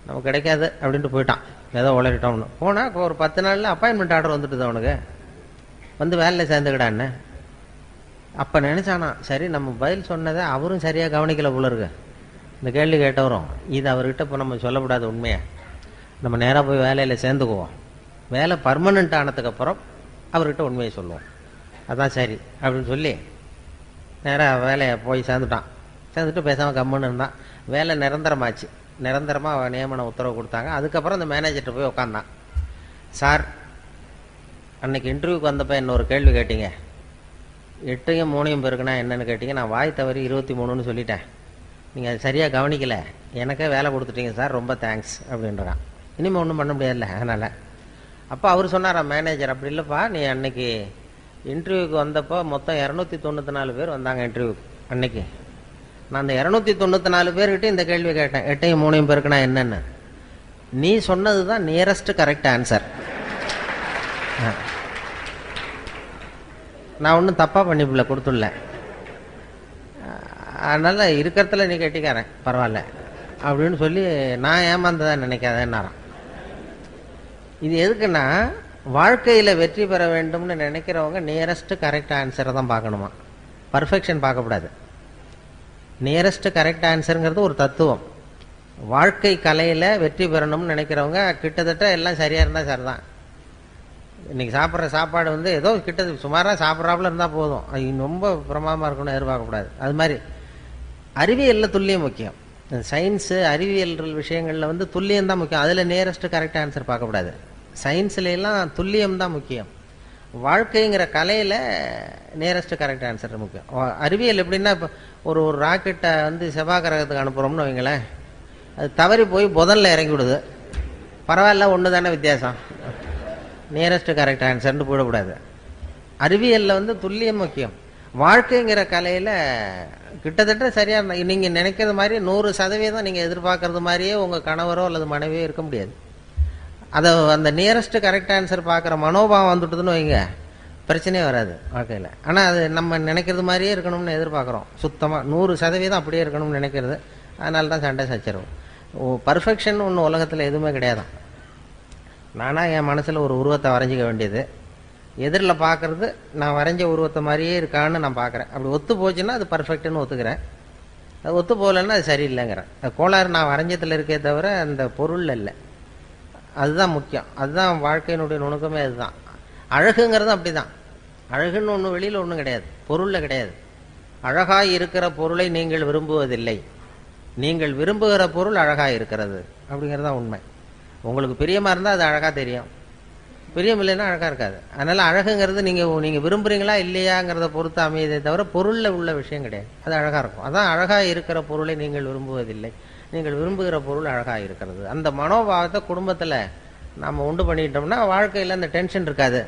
நமக்கு கிடைக்காது அப்படின்ட்டு போயிட்டான். ஏதோ உளறிட்டோம்னு போனால் ஒரு 10 நாளில் அப்பாயின்மெண்ட் ஆர்டர் வந்துட்டுது அவனுக்கு, வந்து வேலையில் சேர்ந்துக்கிடான்னு. அப்போ நினச்சானா, சரி நம்ம பதில் சொன்னதை அவரும் சரியாக கவனிக்கலை போல இருக்கு, இந்த கேள்வி கேட்டவரும். இது அவர்கிட்ட இப்போ நம்ம சொல்லக்கூடாது உண்மையாக, நம்ம நேராக போய் வேலையில் சேர்ந்துக்குவோம். வேலை பர்மனெண்ட் ஆனதுக்கப்புறம் அவர்கிட்ட உண்மையை சொல்லுவோம், அதான் சரி அப்படின்னு சொல்லி நேராக வேலையை போய் சேர்ந்துட்டான். சேர்ந்துட்டு பேசாமல் கம்முன்னு இருந்தான். வேலை நிரந்தரமாச்சு, நிரந்தரமாக நியமன உத்தரவு கொடுத்தாங்க. அதுக்கப்புறம் இந்த மேனேஜர்கிட்ட போய் உட்காந்தான். சார், அன்னைக்கு இன்டர்வியூக்கு வந்தப்போ என்ன ஒரு கேள்வி கேட்டீங்க, 8ஐயும் 3ஐயும் பெருக்குனா என்னன்னு கேட்டீங்க, நான் வாய் தவறி 23ன்னு சொல்லிட்டேன், நீங்கள் அது சரியாக கவனிக்கலை, எனக்கே வேலை கொடுத்துட்டீங்க சார், ரொம்ப தேங்க்ஸ் அப்படின்றான். இனிமேல் ஒன்றும் பண்ண முடியாதுல்ல அதனால். அப்போ அவர் சொன்னாரா மேனேஜர், அப்படி இல்லைப்பா, நீ அன்னைக்கு இன்டர்வியூக்கு வந்தப்போ மொத்தம் 294 பேர் வந்தாங்க இன்டர்வியூக்கு அன்னைக்கு. நான் அந்த 294 பேர்கிட்ட இந்த கேள்வி கேட்டேன், 8ஐயும் 3ஐயும் பெருக்குனா என்னன்னு. நீ சொன்னது தான் நியரஸ்ட் கரெக்ட் ஆன்சர். நான் ஒன்றும் தப்பாக பண்ணிப்பில்ல கொடுத்துடல, அதனால் இருக்கிறதுல நீ கட்டிக்காரன் பரவாயில்ல அப்படின்னு சொல்லி நான் ஏமாந்ததான் நினைக்காதேன்னாரான். இது எதுக்குன்னா, வாழ்க்கையில் வெற்றி பெற வேண்டும்னு நினைக்கிறவங்க நியரஸ்ட் கரெக்ட் ஆன்சரை தான் பார்க்கணுமா, பர்ஃபெக்ஷன் பார்க்கக்கூடாது. நியரஸ்ட் கரெக்ட் ஆன்சருங்கிறது ஒரு தத்துவம். வாழ்க்கை கலையில் வெற்றி பெறணும்னு நினைக்கிறவங்க கிட்டத்தட்ட எல்லாம் சரியாக இருந்தால் சார் தான். இன்றைக்கி சாப்பிட்ற சாப்பாடு வந்து ஏதோ கிட்ட சுமாராக சாப்பிட்றாப்புல இருந்தால் போதும், அது ரொம்ப பிரமாதமாக இருக்கணும்னு எதிர்பார்க்கக்கூடாது. அது மாதிரி அறிவியலில் துல்லியம் முக்கியம். சயின்ஸு அறிவியல் விஷயங்களில் வந்து துல்லியம் தான் முக்கியம், அதில் நியரஸ்ட் கரெக்ட் ஆன்சர் பார்க்கக்கூடாது. சயின்ஸ்லாம் துல்லியம் தான் முக்கியம். வாழ்க்கைங்கிற கலையில் நியரஸ்ட் கரெக்ட் ஆன்சர் முக்கியம். அறிவியல் எப்படின்னா, இப்போ ஒரு ராக்கெட்டை வந்து செவ்வாய் கிரகத்துக்கு அனுப்புகிறோம்னு வைங்களேன், அது தவறி போய் புதனில் இறங்கி விடுது. பரவாயில்ல, ஒன்று தானே வித்தியாசம், நியரஸ்ட் கரெக்ட் ஆன்சர்னு போடக்கூடாது. அறிவியலில் துல்லியம் முக்கியம். வாழ்க்கைங்கிற கலையில் கிட்டத்தட்ட சரியாக நீங்கள் நினைக்கிறது மாதிரி 100% நீங்கள் எதிர்பார்க்கறது மாதிரியே உங்கள் கணவரோ அல்லது மனைவியோ இருக்க முடியாது. அதை அந்த நியரஸ்ட் கரெக்ட் ஆன்சர் பார்க்குற மனோபாவம் வந்துட்டுதுன்னு வைங்க, பிரச்சனையே வராது வாழ்க்கையில். ஆனால் அது நம்ம நினைக்கிறது மாதிரியே இருக்கணும்னு எதிர்பார்க்குறோம். சுத்தமாக 100% அப்படியே இருக்கணும்னு நினைக்கிறது. அதனால தான் சண்டை சச்சரவு. பர்ஃபெக்ஷன் ஒன்று உலகத்தில் எதுவுமே கிடையாதான். நானாக என் மனசில் ஒரு உருவத்தை வரைஞ்சிக்க வேண்டியது, எதிரில் பார்க்குறது நான் வரைஞ்ச உருவத்தை மாதிரியே இருக்கான்னு நான் பார்க்குறேன். அப்படி ஒத்து போச்சுன்னா அது பர்ஃபெக்டுன்னு ஒத்துக்கிறேன். அது ஒத்து போகலன்னா அது சரியில்லைங்கிறேன். கோளாறு நான் வரைஞ்சத்தில் இருக்கே தவிர அந்த பொருள் இல்லை. அதுதான் முக்கியம். அதுதான் வாழ்க்கையினுடைய நுணுக்கமே. அதுதான் அழகுங்கிறது. அப்படி தான் அழகுன்னு ஒன்று வெளியில் ஒன்றும் கிடையாது, பொருளில் கிடையாது. அழகாய் இருக்கிற பொருளை நீங்கள் விரும்புவதில்லை, நீங்கள் விரும்புகிற பொருள் அழகாக இருக்கிறது அப்படிங்கிறது தான் உண்மை. உங்களுக்கு பிரியமாக இருந்தால் அது அழகாக தெரியும், பிரியம் இல்லைன்னா அழகாக இருக்காது. அதனால் அழகுங்கிறது நீங்கள் விரும்புகிறீங்களா இல்லையாங்கிறத பொறுத்து அமையதே தவிர பொருளில் உள்ள விஷயம் கிடையாது. அது அழகாக இருக்கும். அதான் அழகாக இருக்கிற பொருளை நீங்கள் விரும்புவதில்லை, நீங்கள் விரும்புகிற பொருள் அழகாக இருக்கிறது. அந்த மனோபாவத்தை குடும்பத்தில் நம்ம உண்டு பண்ணிக்கிட்டோம்னா வாழ்க்கையில் அந்த டென்ஷன் இருக்காது.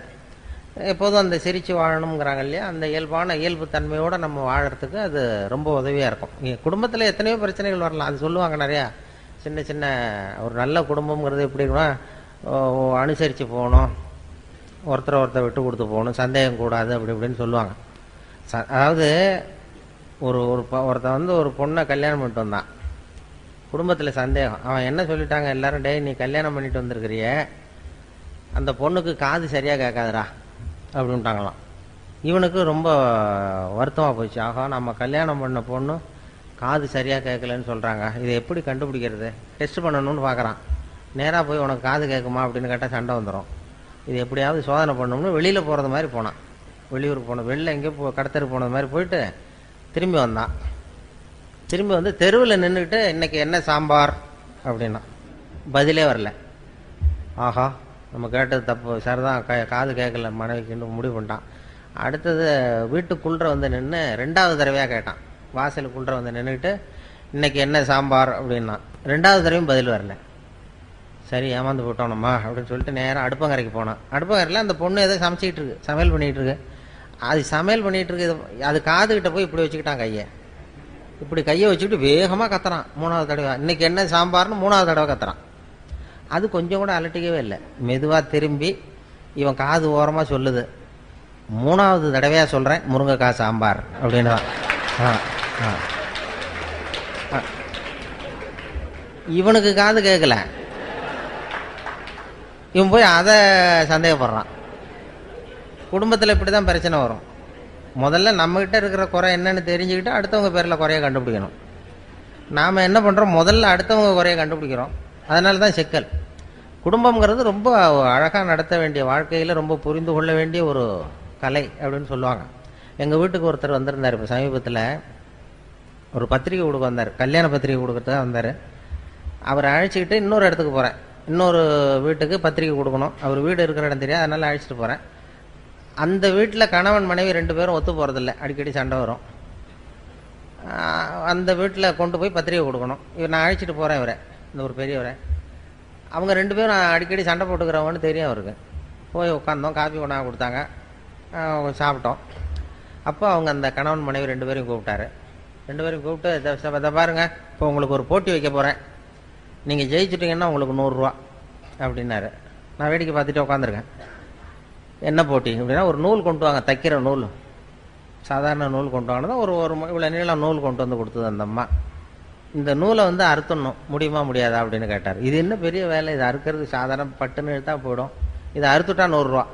எப்போதும் அந்த சிரித்து வாழணுங்கிறாங்க இல்லையா, அந்த இயல்பு தன்மையோடு நம்ம வாழறதுக்கு அது ரொம்ப உதவியாக இருக்கும். குடும்பத்தில் எத்தனையோ பிரச்சனைகள் வரலாம். அது சொல்லுவாங்க நிறையா. சின்ன சின்ன ஒரு நல்ல குடும்பங்கிறது எப்படின்னா அனுசரித்து போகணும், ஒருத்தரை விட்டு கொடுத்து போகணும், சந்தேகம் கூடாது, அப்படி இப்படின்னு சொல்லுவாங்க. அதாவது ஒருத்தன் ஒரு பொண்ணை கல்யாணம் பண்ணிட்டு வந்தான். குடும்பத்தில் சந்தேகம். அவன் என்ன சொல்லிட்டாங்க எல்லாரும், டே நீ கல்யாணம் பண்ணிட்டு வந்திருக்கிறிய, அந்த பொண்ணுக்கு காது சரியாக கேட்காதுரா அப்படின்ட்டாங்களாம். இவனுக்கு ரொம்ப வருத்தமாக போச்சு. ஆகா, நம்ம கல்யாணம் பண்ண பொண்ணு காது சரியாக கேட்கலன்னு சொல்கிறாங்க, இதை எப்படி கண்டுபிடிக்கிறது, டெஸ்ட் பண்ணணும்னு பார்க்குறான். நேராக போய் உனக்கு காது கேட்குமா அப்படின்னு கேட்டால் சண்டை வந்துடும். இது எப்படியாவது சோதனை பண்ணணும்னு வெளியில் போகிறது மாதிரி போனான். வெளியூர் போன வெளில எங்கேயோ கடத்தருக்கு போனது மாதிரி போயிட்டு திரும்பி வந்தான். திரும்பி வந்து தெருவில் நின்றுக்கிட்டு இன்றைக்கி என்ன சாம்பார் அப்படின்னா பதிலே வரல. ஆஹா, நம்ம கேட்டது தப்பு, சரிதான், காது கேட்கல மனைவிக்குன்னு முடிவு பண்ணிட்டான். அடுத்தது வீட்டுக்குள்ளே வந்து நின்று 2வது தடவையாக கேட்டான். வாசலுக்குள்ளே வந்து நின்றுக்கிட்டு இன்றைக்கி என்ன சாம்பார் அப்படின்னா 2வது தடவையும் பதில் வரல. சரி, ஏமாந்து போட்டோம்மா அப்படின்னு சொல்லிட்டு நேராக அடுப்பங்கரைக்கு போனான். அடுப்பங்கரையில் அந்த பொண்ணு ஏதோ சமைச்சிக்கிட்டு இருக்கு, சமையல் பண்ணிகிட்டு இருக்கு. அது சமையல் பண்ணிகிட்டு இருக்கு, அது காதுகிட்ட போய் இப்படி வச்சுக்கிட்டான் கையை. இப்படி கையை வச்சுக்கிட்டு வேகமாக கத்துறான் 3வது தடவை. இன்றைக்கி என்ன சாம்பார்னு 3வது தடவை கத்துறான். அது கொஞ்சம் கூட அலட்டிக்கவே இல்லை. மெதுவாக திரும்பி இவன் காது ஓரமாக சொல்லுது, 3வது தடவையாக சொல்கிறேன் முருங்கைக்காய் சாம்பார் அப்படின்னு. இவனுக்கு காது கேட்கல, இவன் போய் அதை சந்தேகப்படுறான். குடும்பத்தில் இப்படி தான் பிரச்சனை வரும். முதல்ல நம்மகிட்ட இருக்கிற குறை என்னன்னு தெரிஞ்சுக்கிட்டு அடுத்தவங்க பேரில் குறைய கண்டுபிடிக்கணும். நாம் என்ன பண்ணுறோம், முதல்ல அடுத்தவங்க குறைய கண்டுபிடிக்கிறோம். அதனால தான் சிக்கல். குடும்பங்கிறது ரொம்ப அழகாக நடத்த வேண்டிய, வாழ்க்கையில் ரொம்ப புரிந்து கொள்ள வேண்டிய ஒரு கலை அப்படின்னு சொல்லுவாங்க. எங்கள் வீட்டுக்கு ஒருத்தர் வந்திருந்தார். இப்போ சமீபத்தில் ஒரு பத்திரிக்கை கொடுக்க வந்தார், கல்யாண பத்திரிக்கை கொடுக்கறதுக்காக வந்தார். அவரை அழைச்சிக்கிட்டு இன்னொரு இடத்துக்கு போகிறேன், இன்னொரு வீட்டுக்கு பத்திரிக்கை கொடுக்கணும். அவர் வீடு இருக்கிற இடம் தெரியாது, அதனால் அழைச்சிட்டு போகிறேன். அந்த வீட்டில் கணவன் மனைவி 2 பேரும் ஒத்து போகிறதில்ல, அடிக்கடி சண்டை வரும். அந்த வீட்டில் கொண்டு போய் பத்திரிக்கை கொடுக்கணும். நான் அழைச்சிட்டு போகிறேன் இவரை, இந்த ஒரு பெரியவரை. அவங்க 2 பேரும் அடிக்கடி சண்டை போட்டுக்கிறவங்கன்னு தெரியும் அவருக்கு. போய் உட்காந்தோம், காஃபி கொண்டாந்து கொடுத்தாங்க, சாப்பிட்டோம். அப்போ அவங்க அந்த கணவன் மனைவி 2 பேரையும் கூப்பிட்டாரு. 2 பேரையும் கூப்பிட்டு, இதை பாருங்க, இப்போ உங்களுக்கு ஒரு போட்டி வைக்க போகிறேன், நீங்கள் ஜெயிச்சுட்டிங்கன்னா உங்களுக்கு 100 ரூபா அப்படின்னாரு. நான் வேடிக்கை பார்த்துட்டு உட்காந்துருக்கேன். என்ன போட்டி அப்படின்னா, ஒரு நூல் கொண்டு வாங்க, தைக்கிற நூல், சாதாரண நூல் கொண்டு வாங்கினதான் ஒரு இவ்வளோ நீளம் நூல் கொண்டு வந்து கொடுத்தது அந்த அம்மா. இந்த நூலை வந்து அறுத்துடணும், முடியுமா முடியாதா அப்படின்னு கேட்டார். இது என்ன பெரிய வேலை, இது அறுக்கிறது சாதாரண பட்டுன்னு இழுத்தா போயிடும், இதை அறுத்துட்டா 100 ரூபா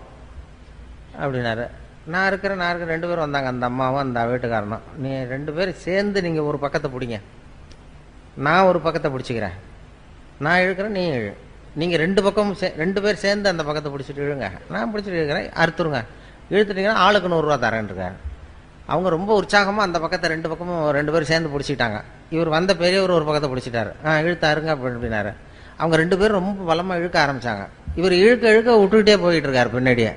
அப்படின்னாரு. நான் இருக்கிறேன் 2 பேரும் வந்தாங்க, அந்த அம்மாவும் அந்த வீட்டுக்காரனும். நீ 2 பேரும் சேர்ந்து நீங்கள் ஒரு பக்கத்தை பிடிங்க, நான் ஒரு பக்கத்தை பிடிச்சிக்கிறேன், நான் இழுக்கிறேன், நீ இழு. நீங்கள் 2 பக்கமும் 2 பேர் சேர்ந்து அந்த பக்கத்தை பிடிச்சிட்டு இழுங்க, நான் பிடிச்சிட்டு இழுக்கிறேன், அறுத்துருங்க. இழுத்துட்டிங்கன்னா ஆளுக்கு 100 ரூபா தரேன்ருக்காரு. அவங்க ரொம்ப உற்சாகமாக அந்த பக்கத்தை 2 பக்கமும் 2 பேரும் சேர்ந்து பிடிச்சிட்டாங்க. இவர் வந்த பெரியவர் ஒரு பக்கத்தை பிடிச்சிட்டாரு. இழுத்தாருங்க அப்படின்னாரு. அவங்க 2 பேரும் ரொம்ப பலமாக இழுக்க ஆரம்பித்தாங்க. இவர் இழுக்க விட்டுக்கிட்டே போயிட்டு இருக்காரு. பின்னாடியே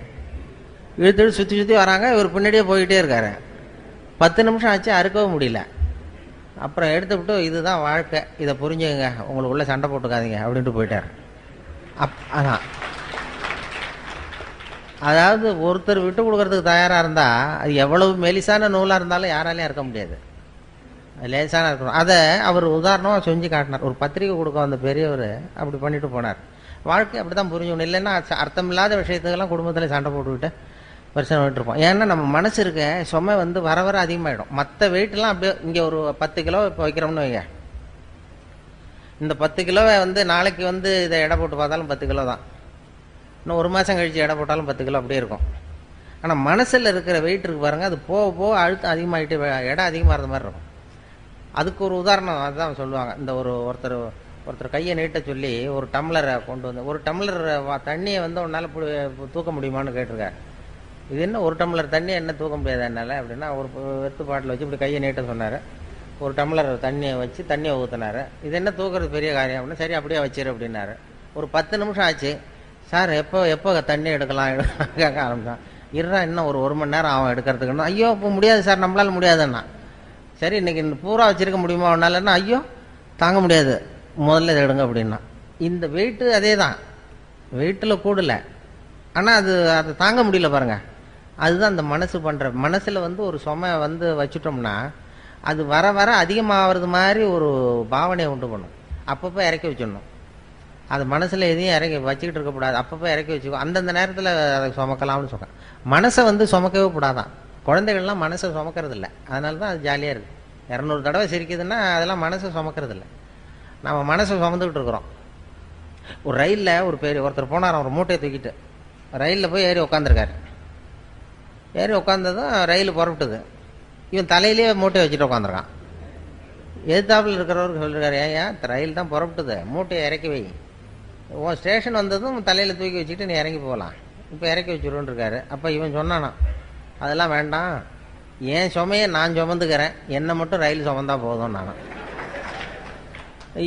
இழுத்து சுற்றி வராங்க, இவர் பின்னாடியே போய்கிட்டே இருக்காரு. 10 நிமிஷம் ஆச்சு, அறுக்கவும் முடியல. அப்புறம் எடுத்து விட்டு, இதுதான் வாழ்க்கை, இதை புரிஞ்சுங்க, உங்களுக்குள்ளே சண்டை போட்டுக்காதீங்க அப்படின்ட்டு போயிட்டார். அதான், அதாவது ஒருத்தர் விட்டு கொடுக்கறதுக்கு தயாராக இருந்தால் அது எவ்வளவு மெலிசான நூலாக இருந்தாலும் யாராலையும் இருக்க முடியாது, லேசான இருக்கணும். அதை அவர் உதாரணமாக செஞ்சு காட்டினார். ஒரு பத்திரிக்கை கொடுக்க வந்த பெரியவர் அப்படி பண்ணிட்டு போனார். வாழ்க்கை அப்படி தான் புரிஞ்சுக்கணும். இல்லைன்னா அர்த்தமில்லாத விஷயத்துக்கெல்லாம் குடும்பத்தில் சண்டை போட்டுக்கிட்டு பிரச்சனை பண்ணிட்டு இருப்போம். ஏன்னா நம்ம மனசு இருக்க சுமை வந்து வர வர அதிகமாகிடும். மற்ற வெயிட்லாம் அப்படியே இங்கே ஒரு 10 கிலோ இப்போ வைக்கிறோம்னு வைங்க, இந்த 10 கிலோவை வந்து நாளைக்கு வந்து இதை எடை போட்டு பார்த்தாலும் 10 கிலோ தான், இன்னும் ஒரு மாதம் கழித்து எடை போட்டாலும் 10 கிலோ அப்படியே இருக்கும். ஆனால் மனசில் இருக்கிற வெயிட் இருக்கு பாருங்கள், அது போக போக அழுத்தம் அதிகமாகிட்டு எடை அதிகமாகிறது மாதிரி இருக்கும். அதுக்கு ஒரு உதாரணம் அதுதான் சொல்லுவாங்க. இந்த ஒருத்தர் கையை நீட்ட சொல்லி ஒரு டம்ளரை கொண்டு வந்து, ஒரு டம்ளர் தண்ணியை வந்து உன்னால் தூக்க முடியுமான்னு கேட்டிருக்காரு. இது என்ன ஒரு டம்ளர் தண்ணி என்ன தூக்க முடியாது என்னால் அப்படின்னா, ஒரு வெத்து பாட்டில் வச்சு இப்படி கையை நீட்ட சொன்னார். ஒரு டம்ளர் தண்ணியை வச்சு தண்ணியை ஊற்றினார். இது என்ன தூக்குறது பெரிய காரியம் அப்படின்னா, சரி அப்படியே வச்சிரு அப்படின்னாரு. ஒரு 10 நிமிஷம் ஆச்சு. சார் எப்போ தண்ணி எடுக்கலாம் கேட்க ஆரம்பிச்சான். இருறா இன்னும் ஒரு மணி நேரம் ஆகும் எடுக்கிறதுக்குன்னா, ஐயோ இப்போ முடியாது சார், நம்மளால முடியாதுன்னா. சரி இன்னைக்கு பூரா வச்சிருக்க முடியுமா ஒன்னாலன்னா, ஐயோ தாங்க முடியாது, முதல்ல இதை எடுங்க அப்படின்னா. இந்த வெயிட்டு அதே தான், வெயிட்டில் கூடல, ஆனால் அதை தாங்க முடியல பாருங்க. அதுதான் அந்த மனசு பண்ணுற. மனசில் வந்து ஒரு சுமை வந்து வச்சுட்டோம்னா அது வர வர அதிகமாகிறது மாதிரி ஒரு பாவனையை உண்டு பண்ணும். அப்பப்போ இறக்கி வச்சிடணும். அது மனசில் எதையும் இறக்கி வச்சுக்கிட்டு இருக்கக்கூடாது, அப்பப்போ இறக்கி வச்சுக்கோ. அந்தந்த நேரத்தில் அதை சுமக்கலாம்னு சொல்கிறேன். மனசை வந்து சுமக்கவே கூடாதான். குழந்தைகள்லாம் மனசை சுமக்கிறது இல்லை, அதனால தான் அது ஜாலியாக இருக்குது. 200 தடவை சிரிக்குதுன்னா அதெல்லாம் மனசை சுமக்கிறது இல்லை, நம்ம மனசை சுமந்துக்கிட்டு இருக்கிறோம். ஒரு ரயிலில் ஒருத்தர் போனார், ஒரு மூட்டையை தூக்கிட்டு ரயிலில் போய் ஏறி உட்காந்துருக்காரு. ஏறி உட்காந்ததும் ரயில் புறப்பட்டுது. இவன் தலையிலேயே மூட்டையை வச்சுட்டு உட்காந்துருக்கான். எதிர்த்தாப்பில் இருக்கிறவருக்கு சொல்லியிருக்காரு, ஏன் ரயில் தான் புறப்பட்டுது, மூட்டையை இறக்கி வை, உன் ஸ்டேஷன் வந்ததும் தலையில் தூக்கி வச்சுக்கிட்டு நீ இறங்கி போகலாம், இப்போ இறக்கி வச்சுருன்னு இருக்காரு. அப்போ இவன் சொன்னானா, அதெல்லாம் வேண்டாம், என் சுமையை நான் சுமந்துக்கிறேன், என்னை மட்டும் ரயில் சுமந்தா போதும் நானும்.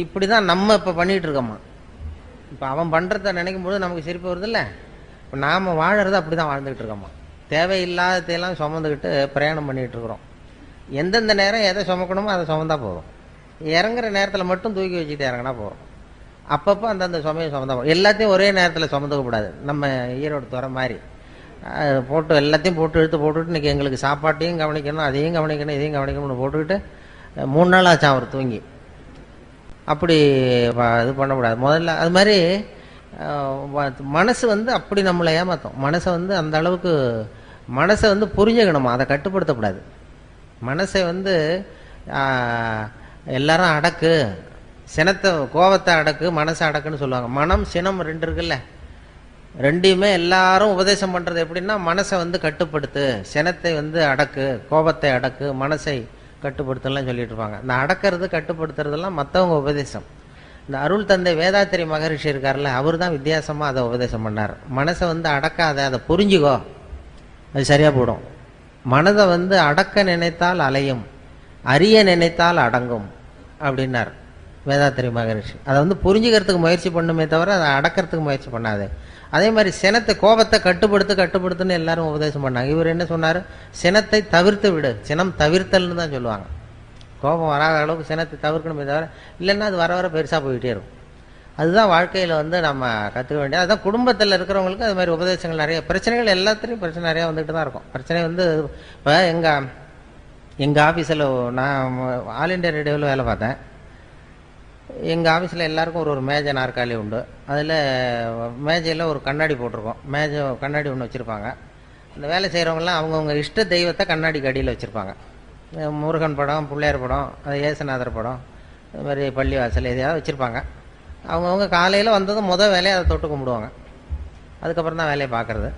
இப்படி தான் நம்ம இப்போ பண்ணிகிட்டு இருக்கோம்மா. இப்போ அவன் பண்ணுறத நினைக்கும் போது நமக்கு சிரிப்பு வருது இல்லை. இப்போ நாம் வாழறது அப்படி தான் வாழ்ந்துக்கிட்டு இருக்கோம்மா. தேவையில்லாததையெல்லாம் சுமந்துக்கிட்டு பிரயாணம் பண்ணிகிட்டு இருக்கிறோம். எந்தெந்த நேரம் எதை சுமக்கணுமோ அதை சுமந்தா போதும். இறங்குற நேரத்தில் மட்டும் தூக்கி வச்சுட்டு இறங்கினா போதும். அப்பப்போ அந்தந்த சுமையை சுமந்தா போதும். எல்லாத்தையும் ஒரே நேரத்தில் சுமந்துக்கக்கூடாது. நம்ம ஈரோடு துறை மாதிரி போட்டு எல்லாத்தையும் போட்டுட்டு இன்றைக்கி எங்களுக்கு சாப்பாட்டையும் கவனிக்கணும், அதையும் கவனிக்கணும், இதையும் கவனிக்கணும்னு போட்டுக்கிட்டு 3 நாள் ஆச்சான் அவர் தூங்கி. அப்படி இது பண்ணக்கூடாது. முதல்ல அது மாதிரி மனசு வந்து அப்படி நம்மளை ஏமாற்றும். மனசை வந்து அந்த அளவுக்கு மனசை வந்து புரிஞ்சுக்கணுமா, அதை கட்டுப்படுத்தக்கூடாது. மனசை வந்து எல்லாரும் அடக்கு, சினத்தை கோபத்தை அடக்கு, மனசை அடக்குன்னு சொல்லுவாங்க. மனம் சினம் 2 இருக்குல்ல, ரெண்டையுமே எல்லாரும் உபதேசம் பண்ணுறது எப்படின்னா, மனசை வந்து கட்டுப்படுத்து, சினத்தை வந்து அடக்கு, கோபத்தை அடக்கு, மனசை கட்டுப்படுத்தலாம் சொல்லிட்டு இருப்பாங்க. இந்த அடக்கிறது கட்டுப்படுத்துறதெல்லாம் மற்றவங்க உபதேசம். இந்த அருள் தந்தை வேதாத்திரி மகரிஷி இருக்கார்ல, அவர் தான் வித்தியாசமாக அதை உபதேசம் பண்ணார். மனசை வந்து அடக்காத, அதை புரிஞ்சுக்கோ, அது சரியாக போடும். மனதை வந்து அடக்க நினைத்தால் அலையும், அறிய நினைத்தால் அடங்கும் அப்படின்னார் வேதாத்திரி மகரிஷி. அதை வந்து புரிஞ்சுக்கிறதுக்கு முயற்சி பண்ணுமே தவிர அதை அடக்கிறதுக்கு முயற்சி பண்ணாது. அதே மாதிரி சினத்தை கோபத்தை கட்டுப்படுத்துன்னு எல்லாரும் உபதேசம் பண்ணாங்க. இவர் என்ன சொன்னார், சினத்தை தவிர்த்து விடு, சினம் தவிர்த்தல்னு தான் சொல்லுவாங்க. கோபம் வராத அளவுக்கு சினத்தை தவிர்க்கணுமே தவிர, இல்லைன்னா அது வர வர பெருசாக போயிட்டே இருக்கும். அதுதான் வாழ்க்கையில் வந்து நம்ம கற்றுக்க வேண்டியது. அதுதான் குடும்பத்தில் இருக்கிறவங்களுக்கு அது மாதிரி உபதேசங்கள் நிறைய. பிரச்சனைகள் எல்லாத்துலேயும் பிரச்சனை நிறையா வந்துட்டு தான் இருக்கும். பிரச்சனை வந்து இப்போ எங்கள் ஆஃபீஸில் நான் ஆல் இண்டியா ரேடியோவில் வேலை பார்த்தேன். எங்கள் ஆஃபீஸில் எல்லாருக்கும் ஒரு மேஜை நாற்காலி உண்டு. அதில் மேஜையில் ஒரு கண்ணாடி போட்டிருக்கோம். கண்ணாடி ஒன்று வச்சுருப்பாங்க. அந்த வேலை செய்கிறவங்களாம் அவங்கவுங்க இஷ்ட தெய்வத்தை கண்ணாடிக்கு அடியில் வச்சுருப்பாங்க. முருகன் படம், பிள்ளையார் படம், அது ஏசுநாதர் படம், இது மாதிரி பள்ளிவாசல் எதையாவது வச்சுருப்பாங்க. அவங்கவுங்க காலையில் வந்ததும் வேலையை அதை தொட்டு கும்பிடுவாங்க. அதுக்கப்புறம் தான் வேலையை பார்க்குறது.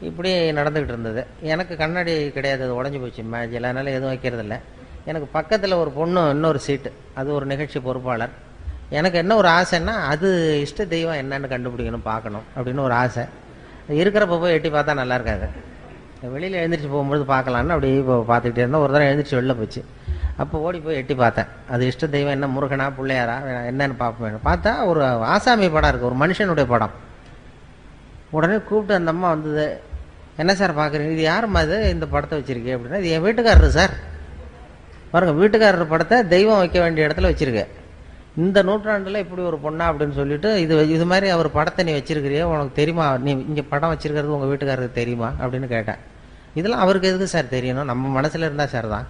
இப்படி நடந்துக்கிட்டு இருந்தது. எனக்கு கண்ணாடி கிடையாது, அது உடஞ்சி போச்சு மேஜையில், அதனால் எதுவும் வைக்கிறதில்ல. எனக்கு பக்கத்தில் ஒரு பொண்ணு இன்னொரு சீட்டு, அது ஒரு நிகழ்ச்சி பொறுப்பாளர். எனக்கு என்ன ஒரு ஆசைன்னா, அது இஷ்ட தெய்வம் என்னன்னு கண்டுபிடிக்கணும், பார்க்கணும் அப்படின்னு ஒரு ஆசை. இருக்கிறப்ப போய் எட்டி பார்த்தா நல்லா இருக்காது. வெளியில் எழுந்திரிச்சு போகும்போது பார்க்கலான்னு அப்படி இப்போ பார்த்துக்கிட்டே இருந்தோம். ஒரு தடவை எழுந்திரிச்சு வெளில போச்சு. அப்போ ஓடி போய் எட்டி பார்த்தேன். அது இஷ்ட தெய்வம் என்ன, முருகனா பிள்ளையாரா என்னன்னு பார்ப்பேன். பார்த்தா ஒரு ஆசாமி படம் இருக்குது, ஒரு மனுஷனுடைய படம். உடனே கூப்பிட்டு அந்த அம்மா வந்தது, என்ன சார் பார்க்குறீங்க, இது யாரும்மா இது இந்த படத்தை வச்சுருக்கேன் அப்படின்னா, இது என் வீட்டுக்காரரு சார். பாருங்கள், வீட்டுக்காரர் படத்தை தெய்வம் வைக்க வேண்டிய இடத்துல வச்சுருக்கேன். இந்த நூற்றாண்டில் இப்படி ஒரு பொண்ணா அப்படின்னு சொல்லிட்டு இது மாதிரி அவர் படத்தை நீ வச்சிருக்கிறியே, உனக்கு தெரியுமா, நீ இங்கே படம் வச்சிருக்கிறது உங்கள் வீட்டுக்காரருக்கு தெரியுமா அப்படின்னு கேட்டேன். இதெல்லாம் அவருக்கு எதுக்கு சார் தெரியணும், நம்ம மனசில் இருந்தால் சார் தான்.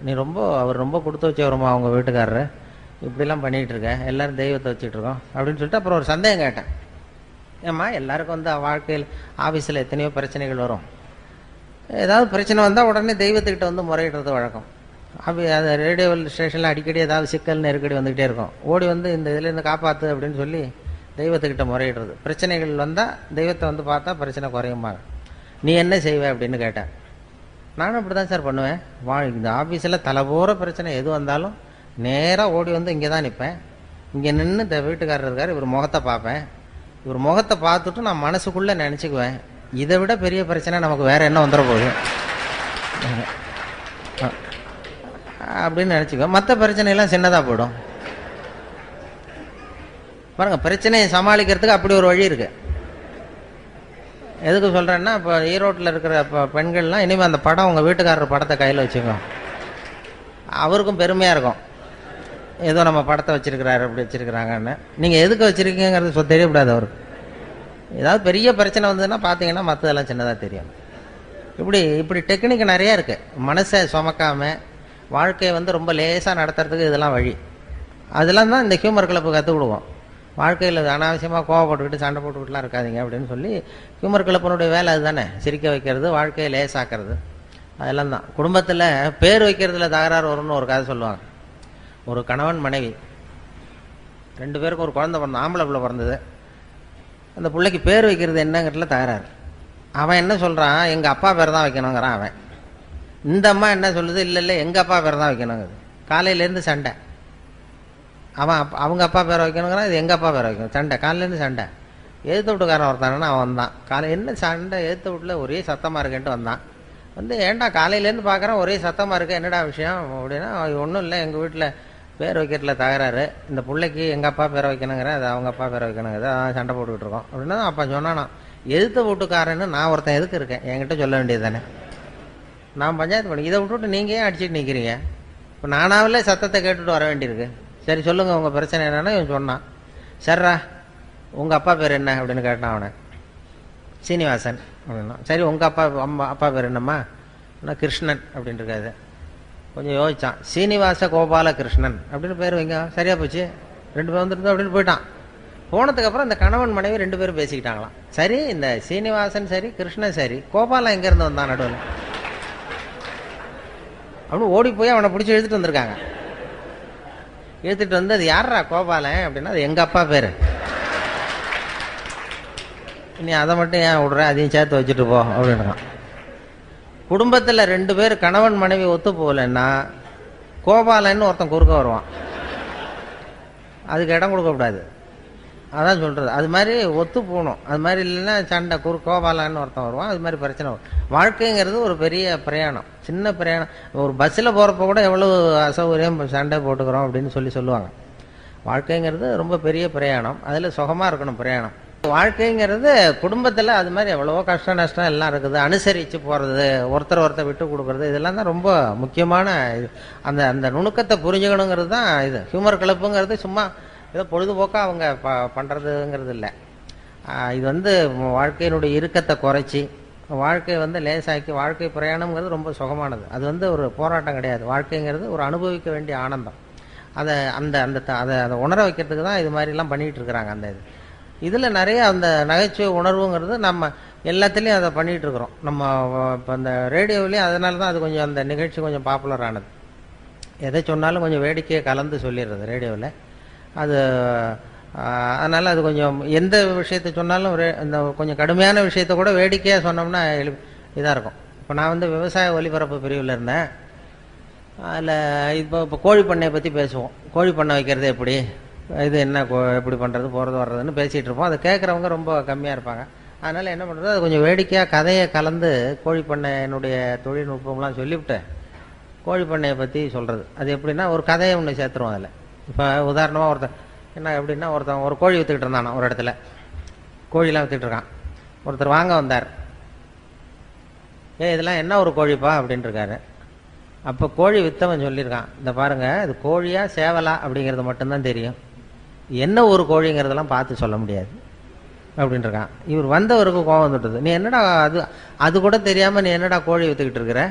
நீ அவர் ரொம்ப கொடுத்து வச்சவருமா அவங்க வீட்டுக்காரரு, இப்படிலாம் பண்ணிகிட்டு இருக்கேன், எல்லோரும் தெய்வத்தை வச்சுட்டு இருக்கோம் அப்படின்னு சொல்லிட்டு அப்புறம் ஒரு சந்தேகம் கேட்டேன். ஏம்மா எல்லாருக்கும் வந்து வாழ்க்கையில் ஆஃபீஸில் எத்தனையோ பிரச்சனைகள் வரும், ஏதாவது பிரச்சனை வந்தால் உடனே தெய்வத்துக்கிட்ட வந்து முறையிடுறது வழக்கம். அது ரேடியோ ஸ்டேஷனில் அடிக்கடி ஏதாவது சிக்கல் நெருக்கடி வந்துக்கிட்டே இருக்கும். ஓடி வந்து இந்த இதுலேருந்து காப்பாற்று அப்படின்னு சொல்லி தெய்வத்துக்கிட்ட முறையிடுறது. பிரச்சனைகள் வந்தால் தெய்வத்தை வந்து பார்த்தா பிரச்சனை குறையுமா. நீ என்ன செய்வே அப்படின்னு கேட்டேன். நானும் அப்படி தான் சார் பண்ணுவேன். இந்த ஆஃபீஸில் தலை போகிற பிரச்சனை எது வந்தாலும் நேராக ஓடி வந்து இங்கே தான் நிற்பேன். இங்கே நின்று இந்த வீட்டுக்காரர் இருக்கார், இவர் முகத்தை பார்ப்பேன். இவர் முகத்தை பார்த்துட்டு நான் மனசுக்குள்ளே நினச்சிக்குவேன், இதை விட பெரிய பிரச்சனை நமக்கு வேறு என்ன வந்துட போகுது அப்படின்னு நினச்சிக்குவேன். மற்ற பிரச்சனையெல்லாம் சின்னதாக போயிடும். பாருங்க, பிரச்சனையை சமாளிக்கிறதுக்கு அப்படி ஒரு வழி இருக்குது. எதுக்கு சொல்கிறேன்னா, இப்போ ஈரோட்டில் இருக்கிற பெண்கள்லாம் இனிமேல் அந்த படம் உங்கள் வீட்டுக்காரர் படத்தை கையில் வச்சுக்கோ, அவருக்கும் பெருமையாக இருக்கும், ஏதோ நம்ம படத்தை வச்சுருக்கிறாரு அப்படி வச்சுருக்கிறாங்கன்னு. நீங்கள் எதுக்கு வச்சுருக்கீங்கிறது தெரியக்கூடாது அவருக்கு. ஏதாவது பெரிய பிரச்சனை வந்ததுன்னா பார்த்தீங்கன்னா மற்றதெல்லாம் சின்னதாக தெரியும். இப்படி டெக்னிக் நிறையா இருக்குது. மனசை சுமக்காமல் வாழ்க்கையை வந்து ரொம்ப லேசாக நடத்துறதுக்கு இதெல்லாம் வழி. அதெல்லாம் தான் இந்த ஹியூமர் கிளப்பு கற்றுக் கொடுவோம். வாழ்க்கையில் அனாவசியமாக கோவப்பட்டுக்கிட்டு சண்டை போட்டுக்கிட்டுலாம் இருக்காதிங்க அப்படின்னு சொல்லி ஹியூமர் கிளப்பினுடைய வேலை அதுதானே, சிரிக்க வைக்கிறது, வாழ்க்கையை லேசாக்கிறது. அதெல்லாம் தான். குடும்பத்தில் பேர் வைக்கிறதுல தகராறு வரும்னு ஒரு கதை சொல்லுவாங்க. ஒரு கணவன் மனைவி 2 பேருக்கும் ஒரு குழந்தை பிறந்த, ஆம்பளை பிள்ளை பிறந்தது. அந்த பிள்ளைக்கு பேர் வைக்கிறது என்னங்கிறதுல தகராறு. அவன் என்ன சொல்கிறான், எங்கள் அப்பா பேர் தான் வைக்கணுங்கிறான் அவன். இந்த அம்மா என்ன சொல்லுது, இல்லை எங்கள் அப்பா பேர் தான் வைக்கணுங்குது. காலையிலேருந்து சண்டை. அவங்க அப்பா பேரை வைக்கணுங்கிறான், இது எங்கள் அப்பா பேரை வைக்கணும். சண்டை, காலையிலேருந்து சண்டை. எழுத்து வீட்டுக்காரன் ஒருத்தானா அவன் வந்தான். என்ன சண்டை, எழுத்து வீட்டில் ஒரே சத்தமாக இருக்குன்ட்டு வந்தான். ஏன்டா காலையிலேருந்து பார்க்குறேன் ஒரே சத்தமாக இருக்கு, என்னடா விஷயம் அப்படின்னா, ஒன்றும் இல்லை, எங்கள் வீட்டில் பேர் வைக்கிறதுல தகராறு, இந்த பிள்ளைக்கு எங்கள் அப்பா பேரை வைக்கணுங்கிறேன், அது அவங்க அப்பா பேரை வைக்கணுங்கிறது, அதான் சண்டை போட்டுக்கிட்டு இருக்கோம் அப்படின்னா. அப்போ சொன்னானா, எழுத்து வீட்டுக்காரன்னு நான் ஒருத்தன் எதுக்கு இருக்கேன், என்கிட்ட சொல்ல வேண்டியது தானே, நான் பஞ்சாயத்து பண்ணி, இதை விட்டுவிட்டு நீங்கள் ஏன் அடிச்சுட்டு நிற்கிறீங்க, இப்போ நானாவில்ல சத்தத்தை கேட்டுட்டு வர வேண்டியிருக்கு. சரி சொல்லுங்கள் உங்கள் பிரச்சனை என்னென்னா. இவன் சொன்னான், சரிடா உங்கள் அப்பா பேர் என்ன அப்படின்னு கேட்டான் அவனை. சீனிவாசன் அப்படின்னா. சரி உங்கள் அப்பா பேர் என்னம்மா, கிருஷ்ணன் அப்படின்னு இருக்காது. கொஞ்சம் யோசிச்சான், சீனிவாச கோபால கிருஷ்ணன் அப்படின்னு பேர் வைங்க, சரியா போச்சு, 2 பேர் வந்துருந்தோம் அப்படின்னு போயிட்டான். போனதுக்கப்புறம் இந்த கணவன் மனைவி 2 பேரும் பேசிக்கிட்டாங்களாம். சரி இந்த சீனிவாசன் சரி, கிருஷ்ணன் சரி, கோபாலன் எங்கேருந்து வந்தான் நடுவில் அப்படின்னு ஓடி போய் அவனை பிடிச்சி இழுத்துட்டு வந்திருக்காங்க. இழுத்துட்டு வந்து, அது யாரா கோபாலன் அப்படின்னா, அது எங்கள் அப்பா பேர், நீ அதை மட்டும் ஏன் விடுற, அதையும் சேர்த்து வச்சுட்டு போ அப்படின்றான். குடும்பத்தில் 2 பேர் கணவன் மனைவி ஒத்து போகலன்னா கோபாலன்னு ஒருத்தன் குறுக்க வருவான், அதுக்கு இடம் கொடுக்கக்கூடாது. அதான் சொல்கிறது. அது மாதிரி ஒத்து போகணும். அது மாதிரி இல்லைன்னா சண்டை, கோபாலன்னு ஒருத்தன் வருவான், அது மாதிரி பிரச்சனை வரும். வாழ்க்கைங்கிறது ஒரு பெரிய பிரயாணம், சின்ன பிரயாணம். ஒரு பஸ்ஸில் போகிறப்ப கூட எவ்வளோ அசௌகரியம், சண்டை போட்டுக்கிறோம் அப்படின்னு சொல்லுவாங்க. வாழ்க்கைங்கிறது ரொம்ப பெரிய பிரயாணம், அதில் சுகமாக இருக்கணும் பிரயாணம். வாழ்க்கைங்கிறது குடும்பத்தில் அது மாதிரி எவ்வளவோ கஷ்டம் நஷ்டம் எல்லாம் இருக்குது. அனுசரித்து போகிறது, ஒருத்தர் விட்டு கொடுக்குறது, இதெல்லாம் தான் ரொம்ப முக்கியமான இது. அந்த நுணுக்கத்தை புரிஞ்சுக்கணுங்கிறது தான் இது. ஹியூமர் கிளப்புங்கிறது சும்மா ஏதோ பொழுதுபோக்காக அவங்க பண்ணுறதுங்கிறது இல்லை. இது வந்து வாழ்க்கையினுடைய இறுக்கத்தை குறைச்சி வாழ்க்கையை வந்து லேசாக்கி, வாழ்க்கை பிரயாணம்ங்கிறது ரொம்ப சுகமானது. அது வந்து ஒரு போராட்டம் கிடையாது. வாழ்க்கைங்கிறது ஒரு அனுபவிக்க வேண்டிய ஆனந்தம். அதை உணர வைக்கிறதுக்கு தான் இது மாதிரிலாம் பண்ணிகிட்டு இருக்கிறாங்க. இதில் நிறைய அந்த நகைச்சுவை உணர்வுங்கிறது நம்ம எல்லாத்துலேயும் அதை பண்ணிகிட்டு இருக்கிறோம். நம்ம இப்போ அந்த ரேடியோவிலையும் அதனால தான் அது கொஞ்சம் அந்த நிகழ்ச்சி கொஞ்சம் பாப்புலர் ஆனது. எதை சொன்னாலும் கொஞ்சம் வேடிக்கையை கலந்து சொல்லிடுறது ரேடியோவில். அது அதனால் அது கொஞ்சம் எந்த விஷயத்தை சொன்னாலும் இந்த கொஞ்சம் கடுமையான விஷயத்தை கூட வேடிக்கையாக சொன்னோம்னா இதாக இருக்கும். இப்போ நான் வந்து விவசாய ஒலிபரப்பு பிரிவில் இருந்தேன். அதில் இப்போ கோழி பண்ணையை பற்றி பேசுவோம். கோழி பண்ணை வைக்கிறது எப்படி, இது என்ன எப்படி பண்ணுறது, போகிறது வர்றதுன்னு பேசிகிட்டு இருப்போம். அதை கேட்குறவங்க ரொம்ப கம்மியாக இருப்பாங்க. அதனால் என்ன பண்ணுறது, அது கொஞ்சம் வேடிக்கையாக கதையை கலந்து கோழி பண்ணையினுடைய தொழில்நுட்பம்லாம் சொல்லிவிட்டு கோழி பண்ணையை பற்றி சொல்கிறது. அது எப்படின்னா, ஒரு கதையை ஒன்று சேர்த்துருவோம் அதில். இப்போ உதாரணமாக ஒருத்தன் ஒரு கோழி விற்றுக்கிட்டு இருந்தானா ஒரு இடத்துல, கோழிலாம் விற்றுக்கிட்டு இருக்கான். ஒருத்தர் வாங்க வந்தார். இதெல்லாம் என்ன ஒரு கோழிப்பா அப்படின்ட்டு இருக்காரு. அப்போ கோழி வித்தவன் சொல்லியிருக்கான், இந்த பாருங்க இது கோழியா சேவலா அப்படிங்கிறது மட்டும்தான் தெரியும், என்ன ஒரு கோழிங்கிறதெல்லாம் பார்த்து சொல்ல முடியாது அப்படின்ட்டுருக்கான். இவர் வந்தவருக்கு கோவம் வந்துட்டது, நீ என்னடா அது கூட தெரியாமல் நீ என்னடா கோழி விற்றுக்கிட்டு இருக்கிற,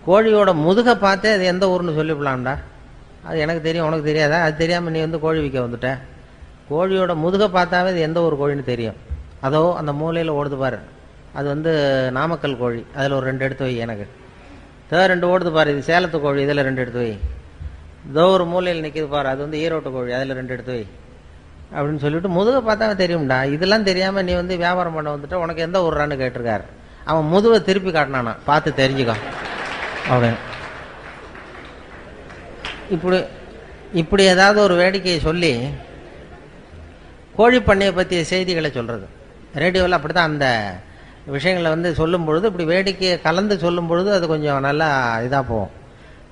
கோழியோட முதுகை பார்த்தே அது எந்த ஊர்னு சொல்லிவிடலாம்டா, அது எனக்கு தெரியும் உனக்கு தெரியாதா, அது தெரியாமல் நீ வந்து கோழி விற்க வந்துட்ட, கோழியோட முதுகை பார்த்தாவே அது எந்த ஒரு கோழின்னு தெரியும், அதோ அந்த மூலையில் ஓடுது பாரு அது வந்து நாமக்கல் கோழி, அதில் ஒரு 2 எடுத்து வை, எனக்கு 2 ஓடுது பாரு இது சேலத்து கோழி, இதில் 2 எடுத்து வை, இதோ ஒரு மூலையில் நிற்கிது பாரு அது வந்து ஈரோட்டு கோழி, அதில் 2 எடுத்து வை அப்படின்னு சொல்லிவிட்டு முதுகை பார்த்தாவே தெரியும்டா, இதெல்லாம் தெரியாமல் நீ வந்து வியாபாரம் பண்ண வந்துட்டு உனக்கு எந்த ஊர்றான்னு கேட்டிருக்காரு. அவன் முதுகை திருப்பி காட்டினானா, பார்த்து தெரிஞ்சுக்கோ அப்படின்னு. இப்படி ஏதாவது ஒரு வேடிக்கையை சொல்லி கோழி பண்ணையை பற்றிய செய்திகளை சொல்கிறது ரேடியோவில். அப்படி தான் அந்த விஷயங்களை வந்து சொல்லும் பொழுது இப்படி வேடிக்கையை கலந்து சொல்லும் பொழுது அது கொஞ்சம் நல்லா இதாக போகும்.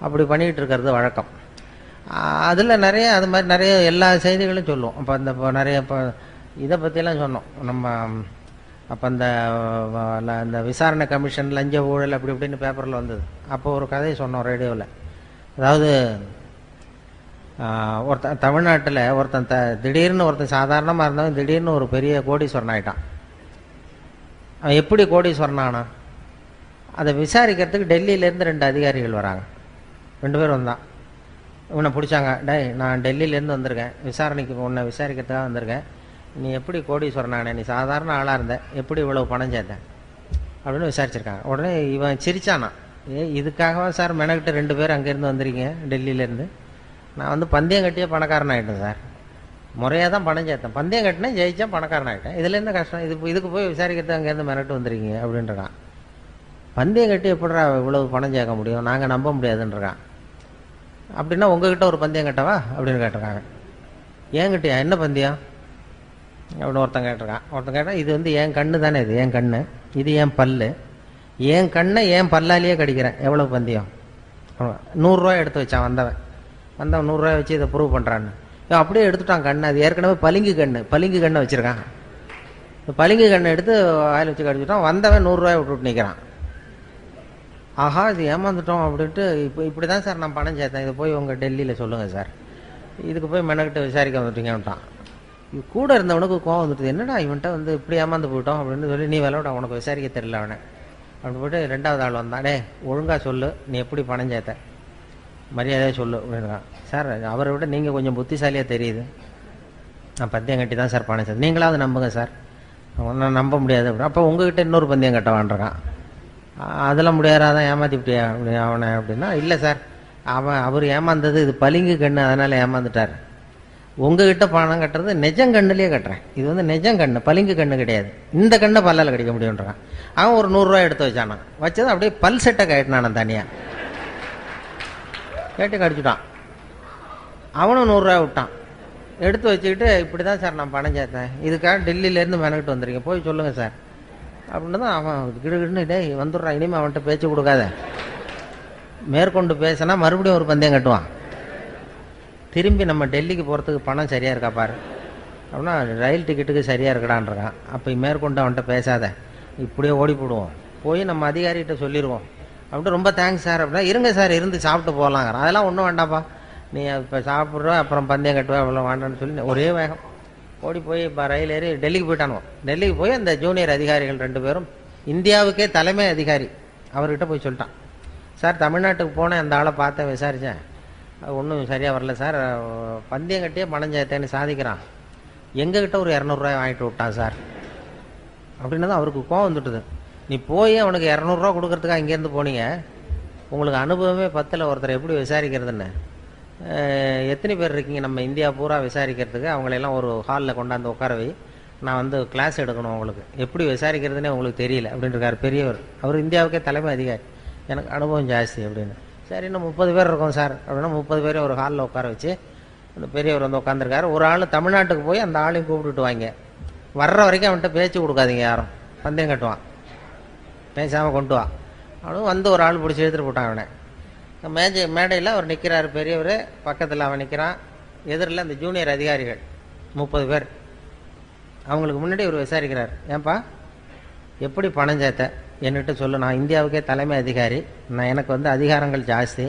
அப்படி பண்ணிக்கிட்டு இருக்கிறது வழக்கம். அதில் நிறைய அது மாதிரி நிறைய எல்லா செய்திகளும் சொல்லுவோம். அப்போ இப்போ நிறைய இப்போ இதை பற்றியெல்லாம் சொன்னோம் நம்ம. அப்போ அந்த விசாரணை கமிஷன் லஞ்ச ஊழல் அப்படி இப்படின்னு பேப்பரில் வந்தது. அப்போ ஒரு கதையை சொன்னோம் ரேடியோவில். அதாவது ஒருத்தன் தமிழ்நாட்டில் ஒருத்தன் திடீர்னு ஒருத்தன் சாதாரணமாக இருந்தவன் திடீர்னு ஒரு பெரிய கோடீஸ்வரன் ஆகிட்டான். அவன் எப்படி கோடீஸ்வரன் ஆனான், அதை விசாரிக்கிறதுக்கு டெல்லியிலேருந்து 2 அதிகாரிகள் வராங்க. 2 பேர் வந்தான். இவனை பிடிச்சாங்க, டேய் நான் டெல்லியிலேருந்து வந்திருக்கேன், விசாரணைக்கு உன்னை விசாரிக்கிறதுக்காக வந்திருக்கேன், நீ எப்படி கோடீஸ்வரன் ஆனே, நீ சாதாரண ஆளாக இருந்த, எப்படி இவ்வளோ பணம் சேர்த்த அப்படின்னு விசாரிச்சிருக்காங்க. உடனே இவன் சிரிச்சானா, இதுக்காகவா சார் மெனக்கிட்ட 2 பேர் அங்கேருந்து வந்திருக்கீங்க டெல்லியிலேருந்து, நான் வந்து பந்தயம் கட்டியே பணக்காரன் ஆகிட்டேன் சார், முறையாக தான் பணம் சேர்த்தேன், பந்தயம் கட்டினேன் ஜெயிச்சா பணக்காரன் ஆகிட்டேன், இதில் என்ன கஷ்டம், இதுக்கு போய் விசாரிக்கிறது அங்கேருந்து மெனக்கிட்டு வந்துருக்கீங்க அப்படின்றான். பந்தயம் கட்டி எப்படிடா இவ்வளவு பணம் சேர்க்க முடியும், நாங்கள் நம்ப முடியாதுன்றான். அப்படின்னா உங்ககிட்ட ஒரு பந்தயம் கட்டவா அப்படின்னு கேட்டிருக்காங்க. ஏங்கிட்டயா என்ன பந்தயம் அப்படின்னு ஒருத்தன் கேட்டிருக்கான். ஒருத்தன் கேட்டால் இது வந்து என் கண்ணு தானே, இது என் கண்ணு, இது என் பல்லு, என் கண்ணை என் பல்லாலேயே கடிக்கிறேன், எவ்வளோ பந்தயம், 100 ரூபா எடுத்து வச்சான் வந்தவன் 100 ரூபாய் வச்சு இதை ப்ரூவ் பண்ணுறான்னு. அப்படியே எடுத்துட்டான் கண்ணு, அது ஏற்கனவே பளிங்கு கண்ணை வச்சுருக்கான். பளிங்கு கண்ணை எடுத்து வாயில் வச்சு கடிச்சுட்டான். வந்தவன் 100 ரூபாய் விட்டுட்டு நிற்கிறான். ஆஹா இது ஏமாந்துட்டோம் அப்படின்ட்டு இப்படி தான் சார் நான் பணம் சேர்த்தேன், இதை போய் உங்கள் டெல்லியில் சொல்லுங்கள் சார், இதுக்கு போய் மெனக்கிட்ட விசாரிக்க வந்துட்டீங்கன்ட்டான். இது கூட இருந்தவனுக்கு கோவம் வந்துட்டு, என்னடா இவன்ட்ட வந்து இப்படி ஏமாந்து போயிட்டோம் அப்படின்னு சொல்லி, நீ விளையாட உனக்கு விசாரிக்க தெரியல அவனை அப்படின்னு போய்ட்டு 2வது ஆள் வந்தான். டே ஒழுங்காக சொல்லு, நீ எப்படி பணம் சேர்த்த, மரியாதையாக சொல்லு அப்படின்றான். சார் அவரை விட நீங்கள் கொஞ்சம் புத்திசாலியாக தெரியுது, நான் பந்தயம் கட்டி தான் சார் பணம் சேர்த்தேன், நீங்களாவது நம்புங்க சார், நான் நம்ப முடியாது அப்படின்னு. அப்போ உங்ககிட்ட இன்னொரு பந்தயம் கட்டவான்றான். அதெல்லாம் முடியாதான் ஏமாத்திவிட்டியா அப்படி அவனை அப்படின்னா, இல்லை சார் அவர் ஏமாந்தது இது பளிங்கு கண்ணு, அதனால் ஏமாந்துட்டார், உங்ககிட்ட பணம் கட்டுறது நெஜங்கண்ணுலேயே கட்டுறேன், இது வந்து நெஜங்கண்ணு பளிங்கு கண்ணு கிடையாது, இந்த கண்ணை பல்லால் கடிக்க முடியுன்றான். அவன் ஒரு 100 ரூபாய் எடுத்து வச்சானான், வச்சது அப்படியே பல் செட்டை கட்டினான் தனியாக, கேட்டு கடிச்சுட்டான். அவனும் 100 ரூபாய் விட்டான், எடுத்து வச்சுக்கிட்டு இப்படி தான் சார் நான் பணம் சேர்த்தேன், இதுக்காக டெல்லியிலேருந்து மெனக்கிட்டு வந்திருக்கேன், போய் சொல்லுங்கள் சார் அப்படின்னு தான். அவன் கிடுகிடுன்னு டே வந்துடுறான், இனிமேல் அவன்கிட்ட பேச்சு கொடுக்காத, மேற்கொண்டு பேசினா மறுபடியும் ஒரு பந்தயம் கட்டுவான், திரும்பி நம்ம டெல்லிக்கு போகிறதுக்கு பணம் சரியாக இருக்கா பாரு அப்படின்னா, ரயில் டிக்கெட்டுக்கு சரியாக இருக்கடான்றான். அப்போ மேற்கொண்டு அவன்கிட்ட பேசாத, இப்படியே ஓடி போடுவோம், போய் நம்ம அதிகாரிகிட்ட சொல்லிடுவோம் அப்படின்ட்டு, ரொம்ப தேங்க்ஸ் சார் அப்படின்னா, இருங்க சார் இருந்து சாப்பிட்டு போகலாங்கிறான். அதெல்லாம் ஒன்றும் வேண்டாப்பா, நீ இப்போ சாப்பிட்ற அப்புறம் பந்தயம் கட்டுவா அவ்வளோ வேண்டான்னு சொல்லி ஒரே வேகம் ஓடி போய் இப்போ ரயில் ஏறி டெல்லிக்கு போயிட்டானுவோம். டெல்லிக்கு போய் அந்த ஜூனியர் அதிகாரிகள் 2 பேரும், இந்தியாவுக்கே தலைமை அதிகாரி, அவர்கிட்ட போய் சொல்லிட்டான், சார் தமிழ்நாட்டுக்கு போனேன், அந்த ஆளை பார்த்தேன் விசாரித்தேன், ஒன்றும் சரியாக வரல சார், பந்தயம் கட்டியே பணம் சேர்த்தேன்னு சாதிக்கிறான், எங்ககிட்ட ஒரு 200 ரூபாய் வாங்கிட்டு விட்டான் சார் அப்படின்னு தான் அவருக்கு கோவம் வந்துட்டுது. நீ போய் அவனுக்கு 200 ரூபா கொடுக்கறதுக்காக இங்கேருந்து போனீங்க, உங்களுக்கு அனுபவமே 10ல் ஒருத்தர் எப்படி விசாரிக்கிறதுன்னு, எத்தனை பேர் இருக்கீங்க நம்ம இந்தியா பூரா விசாரிக்கிறதுக்கு, அவங்களெல்லாம் ஒரு ஹாலில் கொண்டாந்து உட்கார வை, நான் வந்து கிளாஸ் எடுக்கணும், உங்களுக்கு எப்படி விசாரிக்கிறதுனே உங்களுக்கு தெரியல அப்படின்னு இருக்கார் பெரியவர், அவர் இந்தியாவுக்கே தலைமை அதிகாரி, எனக்கு அனுபவம் ஜாஸ்தி அப்படின்னு. சரி இன்னும் 30 பேர் இருக்கோம் சார் அப்படின்னா 30 பேரையும் ஒரு ஹாலில் உட்கார வச்சு அந்த பெரியவர் வந்து உட்காந்துருக்காரு. ஒரு ஆள் தமிழ்நாட்டுக்கு போய் அந்த ஆளையும் கூப்பிட்டுட்டு வாங்க, வர்ற வரைக்கும் அவன்கிட்ட பேச்சு கொடுக்காதீங்க, யாரும் பந்தயம் கட்டுவான், பேசாமல் கொண்டு வா அவனும் வந்து ஒரு ஆள் பிடிச்சி எடுத்துகிட்டு போட்டான். அவனை மேடையில் அவர் நிற்கிறார் பெரியவர், பக்கத்தில் அவன் நிற்கிறான், எதிரில் அந்த ஜூனியர் அதிகாரிகள் 30 பேர், அவங்களுக்கு முன்னாடி இவர் விசாரிக்கிறார், ஏன்பா எப்படி பணம் சேர்த்த, என்கிட்ட சொல்லு, நான் இந்தியாவுக்கே தலைமை அதிகாரி, நான் எனக்கு வந்து அதிகாரங்கள் ஜாஸ்தி,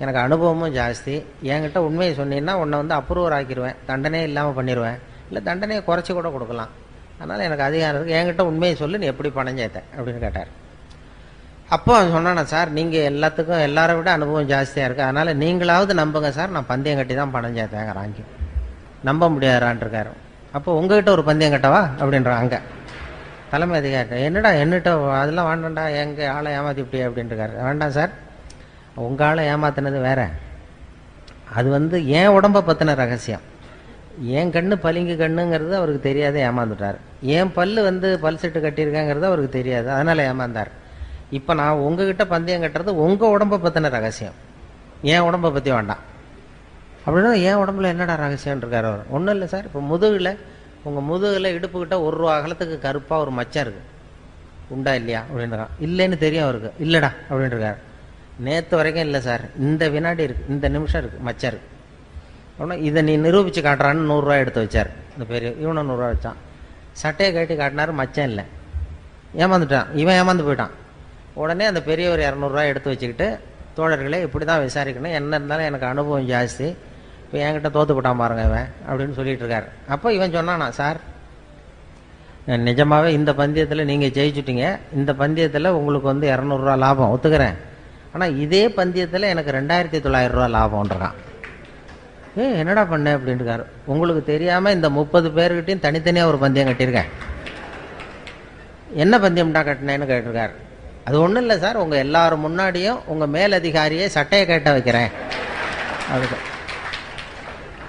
எனக்கு அனுபவமும் ஜாஸ்தி, என்கிட்ட உண்மையை சொன்னீங்கன்னா உன்னை வந்து அப்ரூவர் ஆக்கிடுவேன், தண்டனையே இல்லாமல் பண்ணிடுவேன், இல்லை தண்டனையை குறைச்சி கூட கொடுக்கலாம், அதனால் எனக்கு அதிகாரம் இருக்குது, என்கிட்ட உண்மையை சொல்லு, நீ எப்படி பணம் சேர்த்த அப்படின்னு கேட்டார். அப்போ அவன் சொன்னானா, சார் நீங்கள் எல்லாத்துக்கும் எல்லாரை விட அனுபவம் ஜாஸ்தியாக இருக்குது, அதனால் நீங்களாவது நம்புங்க சார், நான் பந்தயம் கட்டி தான் பணம் சேர்த்தேங்கிறாங்க. நம்ப முடியாதான்ட்டு இருக்காரு. அப்போ உங்ககிட்ட ஒரு பந்தயம் கட்டவா அப்படின்றான் அங்கே தலைமை அதிகாரி. என்னடா என்னட்ட அதெல்லாம் வேண்டாம்டா, எங்கள் ஆளை ஏமாத்திவிட்டே அப்படின்ட்டுருக்காரு. வேண்டாம் சார், உங்கள் ஆளை ஏமாத்தினது வேற, அது வந்து என் உடம்பை பற்றின ரகசியம், என் கண்ணு பளிங்கு கண்ணுங்கிறது அவருக்கு தெரியாத ஏமாந்துட்டார், என் பல்லு வந்து பல் செட்டு கட்டியிருக்கேங்கிறது அவருக்கு தெரியாது, அதனால் ஏமாந்தார். இப்போ நான் உங்ககிட்ட பந்தயம் கட்டுறது உங்கள் உடம்பை பற்றின ரகசியம், என் உடம்பை பற்றி வேண்டாம் அப்படின்னா. என் உடம்புல என்னடா ரகசியம் இருக்கார் அவர். ஒன்றும் இல்லை சார், இப்போ முதுகில், உங்கள் முதுகில் இடுப்புக்கிட்ட 1 ரூபா அகலத்துக்கு கருப்பாக ஒரு மச்சம் இருக்குது, உண்டா இல்லையா அப்படின்றான். இல்லைன்னு தெரியும் அவருக்கு. இல்லைடா அப்படின்ட்டுருக்காரு. நேற்று வரைக்கும் இல்லை சார், இந்த வினாடி இருக்குது, இந்த நிமிஷம் இருக்குது, மச்சம் இருக்குது அப்படின்னா. இதை நீ நிரூபித்து காட்டுறான்னு 100 ரூபா எடுத்து வச்சார் இந்த பெரிய. இவனும் 100 ரூபா வச்சான். சட்டையை கட்டி காட்டினார், மச்சம் இல்லை, ஏமாந்துட்டான், இவன் ஏமாந்து போயிட்டான். உடனே அந்த பெரியவர் 200 ரூபா எடுத்து வச்சுக்கிட்டு, தோழர்களே இப்படி தான் விசாரிக்கணும், என்ன இருந்தாலும் எனக்கு அனுபவம் ஜாஸ்தி, இப்போ என்கிட்ட தோற்று போட்டான் பாருங்க இவன் அப்படின்னு சொல்லிட்டு இருக்காரு. அப்போ இவன் சொன்னானா, சார் நிஜமாகவே இந்த பந்தயத்தில் நீங்கள் ஜெயிச்சுட்டீங்க, இந்த பந்தயத்தில் உங்களுக்கு வந்து 200 ரூபா லாபம் ஒத்துக்கிறேன், ஆனால் இதே பந்தயத்தில் எனக்கு 2900 ரூபா லாபம்ன்றான். என்னடா பண்ண அப்படின்ட்டுருக்காரு. உங்களுக்கு தெரியாமல் இந்த 30 பேர்கிட்டையும் தனித்தனியாக ஒரு பந்தயம் கட்டியிருக்கேன். என்ன பந்தயம்டா கட்டினேன்னு கேட்டிருக்காரு. அது ஒன்றும் இல்லை சார், உங்கள் எல்லாரும் முன்னாடியும் உங்கள் மேலதிகாரியை சட்டையை கேட்ட வைக்கிறேன் அதுக்கு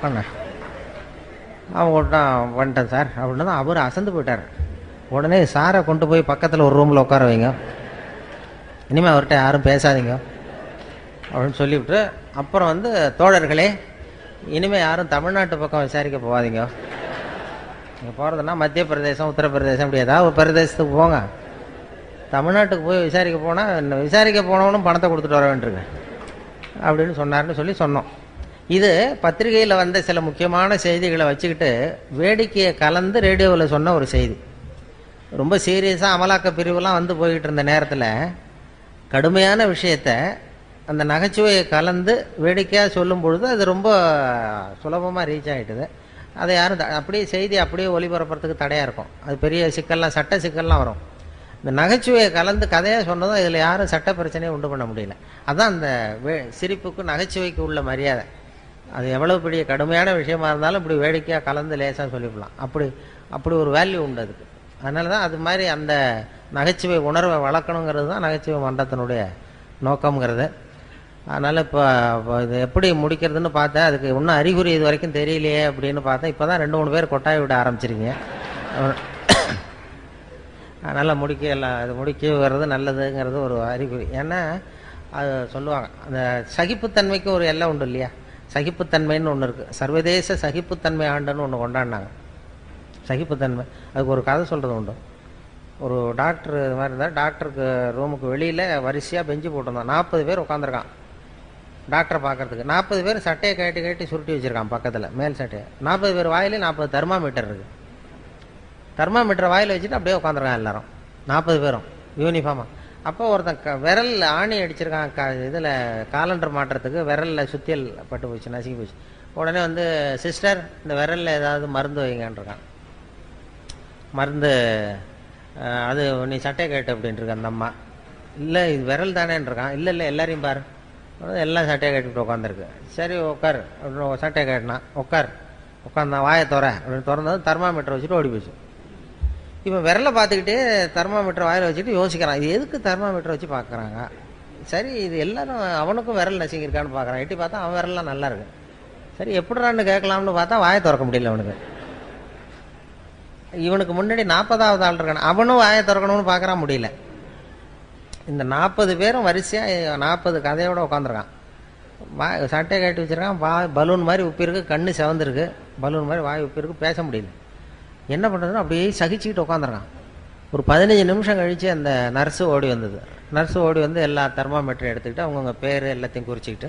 பண்ண. அவங்க வந்துட்டேன் சார் அப்படின்னு தான் அவர் அசந்து போயிட்டார். உடனே சாரை கொண்டு போய் பக்கத்தில் ஒரு ரூமில் உட்கார வைங்க, இனிமேல் அவர்கிட்ட யாரும் பேசாதீங்க அப்படின்னு சொல்லிவிட்டு, அப்புறம் வந்து தோழர்களே இனிமேல் யாரும் தமிழ்நாட்டு பக்கம் விசாரிக்க போகாதீங்க, நீங்கள் போகிறதுனா மத்திய பிரதேசம், உத்தரப்பிரதேசம், இப்படி ஏதாவது ஒரு பிரதேசத்துக்கு போங்க, தமிழ்நாட்டுக்கு போய் விசாரிக்க போனால் விசாரிக்க போனவனும் பணத்தை கொடுத்துட்டு வர வேண்டியிருக்கு அப்படின்னு சொன்னார்னு சொல்லி சொன்னோம். இது பத்திரிகையில் வந்த சில முக்கியமான செய்திகளை வச்சுக்கிட்டு வேடிக்கையை கலந்து ரேடியோவில் சொன்ன ஒரு செய்தி. ரொம்ப சீரியஸாக அமலாக்க பிரிவுலாம் வந்து போய்கிட்டு இருந்த நேரத்தில் கடுமையான விஷயத்த அந்த நகைச்சுவையை கலந்து வேடிக்கையாக சொல்லும் பொழுது அது ரொம்ப சுலபமாக ரீச் ஆகிட்டுது. அதை யாரும் அப்படியே செய்தி அப்படியே ஒளிபரப்புறதுக்கு தடையாக இருக்கும். அது பெரிய சிக்கல்லாம், சட்ட சிக்கல்லாம் வரும். இந்த நகைச்சுவையை கலந்து கதையாக சொன்னதும் இதில் யாரும் சட்ட பிரச்சனையை உண்டு பண்ண முடியல. அதுதான் அந்த சிரிப்புக்கு நகைச்சுவைக்கு உள்ள மரியாதை. அது எவ்வளோ பெரிய கடுமையான விஷயமா இருந்தாலும் இப்படி வேடிக்கையாக கலந்து லேசாக சொல்லிவிடலாம். அப்படி ஒரு வேல்யூ உண்டு அதுக்கு. அதனால தான் அது மாதிரி அந்த நகைச்சுவை உணர்வை வளர்க்கணுங்கிறது தான் நகைச்சுவை மன்றத்தினுடைய நோக்கங்கிறது. அதனால் இப்போ இது எப்படி முடிக்கிறதுன்னு பார்த்தேன். அதுக்கு இன்னும் அறிகுறி இது வரைக்கும் தெரியலையே அப்படின்னு பார்த்தேன். இப்போ தான் 2-3 பேர் கொட்டாய் விட ஆரம்பிச்சிருக்கீங்க. அதனால் அது முடிக்க வர்றது நல்லதுங்கிறது ஒரு அறிகுறி. ஏன்னா அது சொல்லுவாங்க, அந்த சகிப்புத்தன்மைக்கு ஒரு எல்லை உண்டு இல்லையா, சகிப்புத்தன்மைன்னு ஒன்று இருக்குது. சர்வதேச சகிப்புத்தன்மை ஆண்டுன்னு ஒன்று கொண்டாடினாங்க. சகிப்புத்தன்மை, அதுக்கு ஒரு கதை சொல்கிறது உண்டு. ஒரு டாக்டர் இது மாதிரி இருந்தால், டாக்டருக்கு ரூமுக்கு வெளியில் வரிசையாக பெஞ்சு போட்டிருந்தான். 40 பேர் உட்காந்துருக்கான் டாக்டரை பார்க்கறதுக்கு. 40 பேர் சட்டையை கட்டி சுருட்டி வச்சுருக்கான் பக்கத்தில், மேல் சட்டையை. 40 பேர் வாயிலே 40 தெர்மாமீட்டர் இருக்குது. தெர்மாமீட்டரை வாயில் வச்சுட்டு அப்படியே உட்காந்துருக்கான் எல்லாரும், 40 பேரும் யூனிஃபார்மாக. அப்போ ஒருத்தன் விரல் ஆணி அடிச்சிருக்கான், இதில் காலண்டர் மாட்டுறதுக்கு விரலில் சுத்தியல் பட்டு போச்சு, நசுக்கி போச்சு. உடனே வந்து, சிஸ்டர் இந்த விரலில் ஏதாவது மருந்து வைங்கன்றிருக்கான். மருந்து அது நீ சட்டையை கேட்டு அப்படின்ட்டுருக்கான் அந்த அம்மா. இல்லை இது விரல் தானேன்றிருக்கான். இல்லை எல்லாரையும் பாரு, எல்லாம் சட்டையை கட்டிட்டு உட்காந்துருக்கு. சரி உட்கார் அப்படின்னு சட்டையை கேட்டினான். உட்காந்தான், வாயை அப்படின்னு திறந்தது தெர்மாமீட்டர் வச்சுட்டு ஓடி போச்சு. இப்போ விரலை பார்த்துக்கிட்டே தெர்மாமீட்டர் வாயில் வச்சுட்டு யோசிக்கிறான், இது எதுக்கு தெர்மாமீட்டர் வச்சு பார்க்குறாங்க, சரி இது எல்லாரும் அவனுக்கும் விரல் நசிங்கிருக்கான்னு பார்க்குறான். எட்டி பார்த்தா அவன் விரல்லாம் நல்லா இருக்கு. சரி எப்படிறான்னு கேட்கலாம்னு பார்த்தா வாயை திறக்க முடியல அவனுக்கு. இவனுக்கு முன்னாடி 40வது ஆள் இருக்கான், அவனும் வாயை திறக்கணும்னு பார்க்குறான், முடியல. இந்த 40 பேரும் வரிசையாக 40 கதையோடு உட்காந்துருக்கான். சட்டையை கட்டி வச்சுருக்கான், பலூன் மாதிரி உப்பிருக்கு, கண்ணு செவந்திருக்கு, பலூன் மாதிரி வாய் உப்பிருக்கு, பேச முடியல. என்ன பண்ணுறதுன்னு அப்படியே சகிச்சுக்கிட்டு உட்காந்துருக்கான். ஒரு 15 நிமிஷம் கழித்து அந்த நர்ஸு ஓடி வந்தது. நர்ஸு ஓடி வந்து எல்லா தெர்மாமீட்டரும் எடுத்துக்கிட்டு அவங்கவுங்க பேர் எல்லாத்தையும் குறிச்சிக்கிட்டு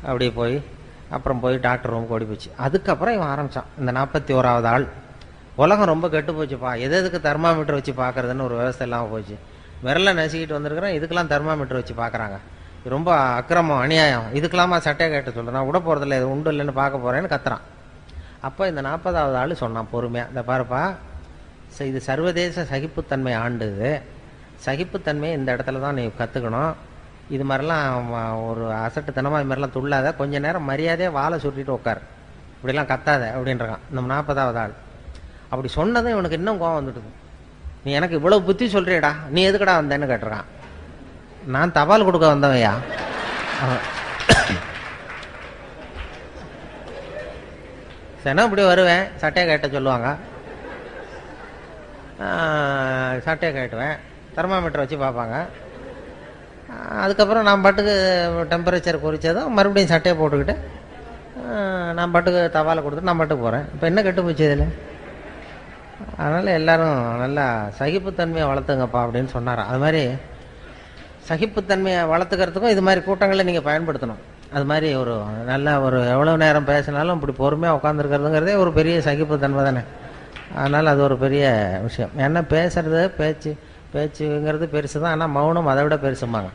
அப்படியே போய் அப்புறம் போய் டாக்டர் ரூமுக்கு ஓடி போச்சு. அதுக்கப்புறம் இவன் ஆரம்பித்தான், இந்த 41வது ஆள். உலகம் ரொம்ப கெட்டு போச்சுப்பா, எதுக்கு தெர்மாமீட்டர் வச்சு பார்க்குறதுன்னு ஒரு விவசாயம் இல்லாமல் போச்சு. விரலை நசுக்கிட்டு வந்திருக்கிறேன், இதுக்கெல்லாம் தெர்மாமீட்டர் வச்சு பார்க்குறாங்க. ரொம்ப அக்கிரமம், அநியாயம், இதுக்கெல்லாமா சட்டையை கேட்டு சொல்கிறேன், நான் விட போகிறதில்ல, இது உண்டு இல்லைன்னு பார்க்க போகிறேன்னு கத்துறான். அப்போ இந்த 40வது ஆள் சொன்னான் பொறுமையாக, இந்த பாருப்பா, இது சர்வதேச சகிப்புத்தன்மை ஆண்டு, இது சகிப்புத்தன்மையை இந்த இடத்துல தான் நீ கற்றுக்கணும். இது மாதிரிலாம் ஒரு அசட்டுத்தனமாக இது மாதிரிலாம் துள்ளாத, கொஞ்ச நேரம் மரியாதையாக வாழை சுட்டிட்டு உட்கார், இப்படிலாம் கத்தாத அப்படின்றான் இந்த 40வது ஆள். அப்படி சொன்னதும் இவனுக்கு இன்னும் கோவம் வந்துடுது. நீ எனக்கு இவ்வளவு புத்தி சொல்றியடா, நீ எதுக்கடா வந்தேன்னு கேட்டுருக்கான். நான் தபால் கொடுக்க வந்தவையா? சரி, இப்படி வருவேன், சட்டையை கேட்ட சொல்லுவாங்க, சட்டையை கேட்டுவேன், தெர்மாமீட்டர் வச்சு பார்ப்பாங்க. அதுக்கப்புறம் நான் பாட்டுக்கு டெம்பரேச்சர் குறித்ததும் மறுபடியும் சட்டையை போட்டுக்கிட்டு நான் பாட்டுக்கு தபாலை கொடுத்துட்டு நான் பாட்டுக்கு போகிறேன். இப்போ என்ன கெட்டு போச்சு இதில்? அதனால் எல்லோரும் நல்லா சகிப்புத்தன்மையை வளர்த்துங்கப்பா அப்படின்னு சொன்னார். அது மாதிரி சகிப்புத்தன்மையை வளர்த்துக்கிறதுக்கும் இது மாதிரி கூட்டங்களை நீங்கள் பயன்படுத்தணும். அது மாதிரி ஒரு நல்ல ஒரு எவ்வளோ நேரம் பேசினாலும் இப்படி பொறுமையாக உட்காந்துருக்கிறதுங்கிறதே ஒரு பெரிய சகிப்புத்தன்மை தானே. அதனால் அது ஒரு பெரிய விஷயம். ஏன்னா பேசுறது பேச்சுங்கிறது பெருசு தான், ஆனால் மௌனம் அதை விட பெருசும்பாங்க.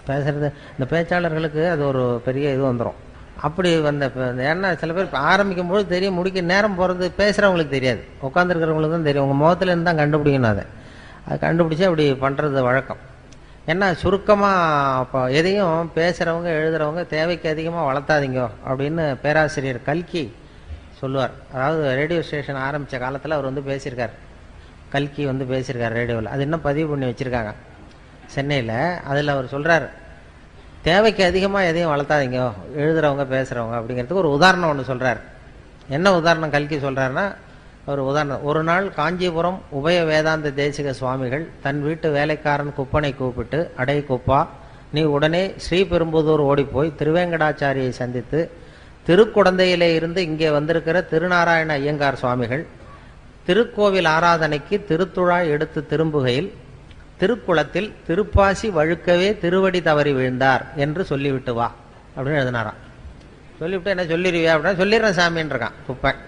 பேசுறது இந்த பேச்சாளர்களுக்கு அது ஒரு பெரிய இது வந்துடும். அப்படி வந்த ஏன்னா சில பேர் ஆரம்பிக்கும் போது தெரியும், முடிக்க நேரம் போகிறது பேசுகிறவங்களுக்கு தெரியாது, உட்காந்துருக்கிறவங்களுக்கு தான் தெரியும். உங்கள் முகத்துலேருந்து தான் கண்டுபிடிக்கணும். அதை கண்டுபிடிச்சி அப்படி பண்ணுறது வழக்கம். ஏன்னா சுருக்கமாக இப்போ எதையும் பேசுகிறவங்க எழுதுகிறவங்க தேவைக்கு அதிகமாக வளர்த்தாதீங்க அப்படின்னு பேராசிரியர் கல்கி சொல்லுவார். அதாவது ரேடியோ ஸ்டேஷன் ஆரம்பித்த காலத்தில் அவர் வந்து பேசியிருக்கார், கல்கி வந்து பேசியிருக்கார் ரேடியோவில். அது இன்னும் பதிவு பண்ணி வச்சுருக்காங்க சென்னையில். அதில் அவர் சொல்கிறார், தேவைக்கு அதிகமாக எதையும் வளர்த்தாதீங்க எழுதுகிறவங்க பேசுகிறவங்க அப்படிங்கிறதுக்கு ஒரு உதாரணம் ஒன்று சொல்கிறார். என்ன உதாரணம் கல்கி சொல்கிறாருன்னா, ஒரு உதாரணம், ஒரு நாள் காஞ்சிபுரம் உபய வேதாந்த தேசிக சுவாமிகள் தன் வீட்டு வேலைக்காரன் குப்பனை கூப்பிட்டு, அடை குப்பா, நீ உடனே ஸ்ரீபெரும்புதூர் ஓடிப்போய் திருவேங்கடாச்சாரியை சந்தித்து திருக்குடந்தையிலே இருந்து இங்கே வந்திருக்கிற திருநாராயண ஐயங்கார் சுவாமிகள் திருக்கோவில் ஆராதனைக்கு திருத்துழாய் எடுத்து திரும்புகையில் திருக்குளத்தில் திருப்பாசி வழுக்கவே திருவடி தவறி விழுந்தார் என்று சொல்லிவிட்டு வா அப்படின்னு எழுதினாராம். சொல்லிவிட்டு என்ன சொல்லிடுவியா அப்படின்னா, சொல்லிடுறேன் சாமின்னு இருக்கான் குப்பன்.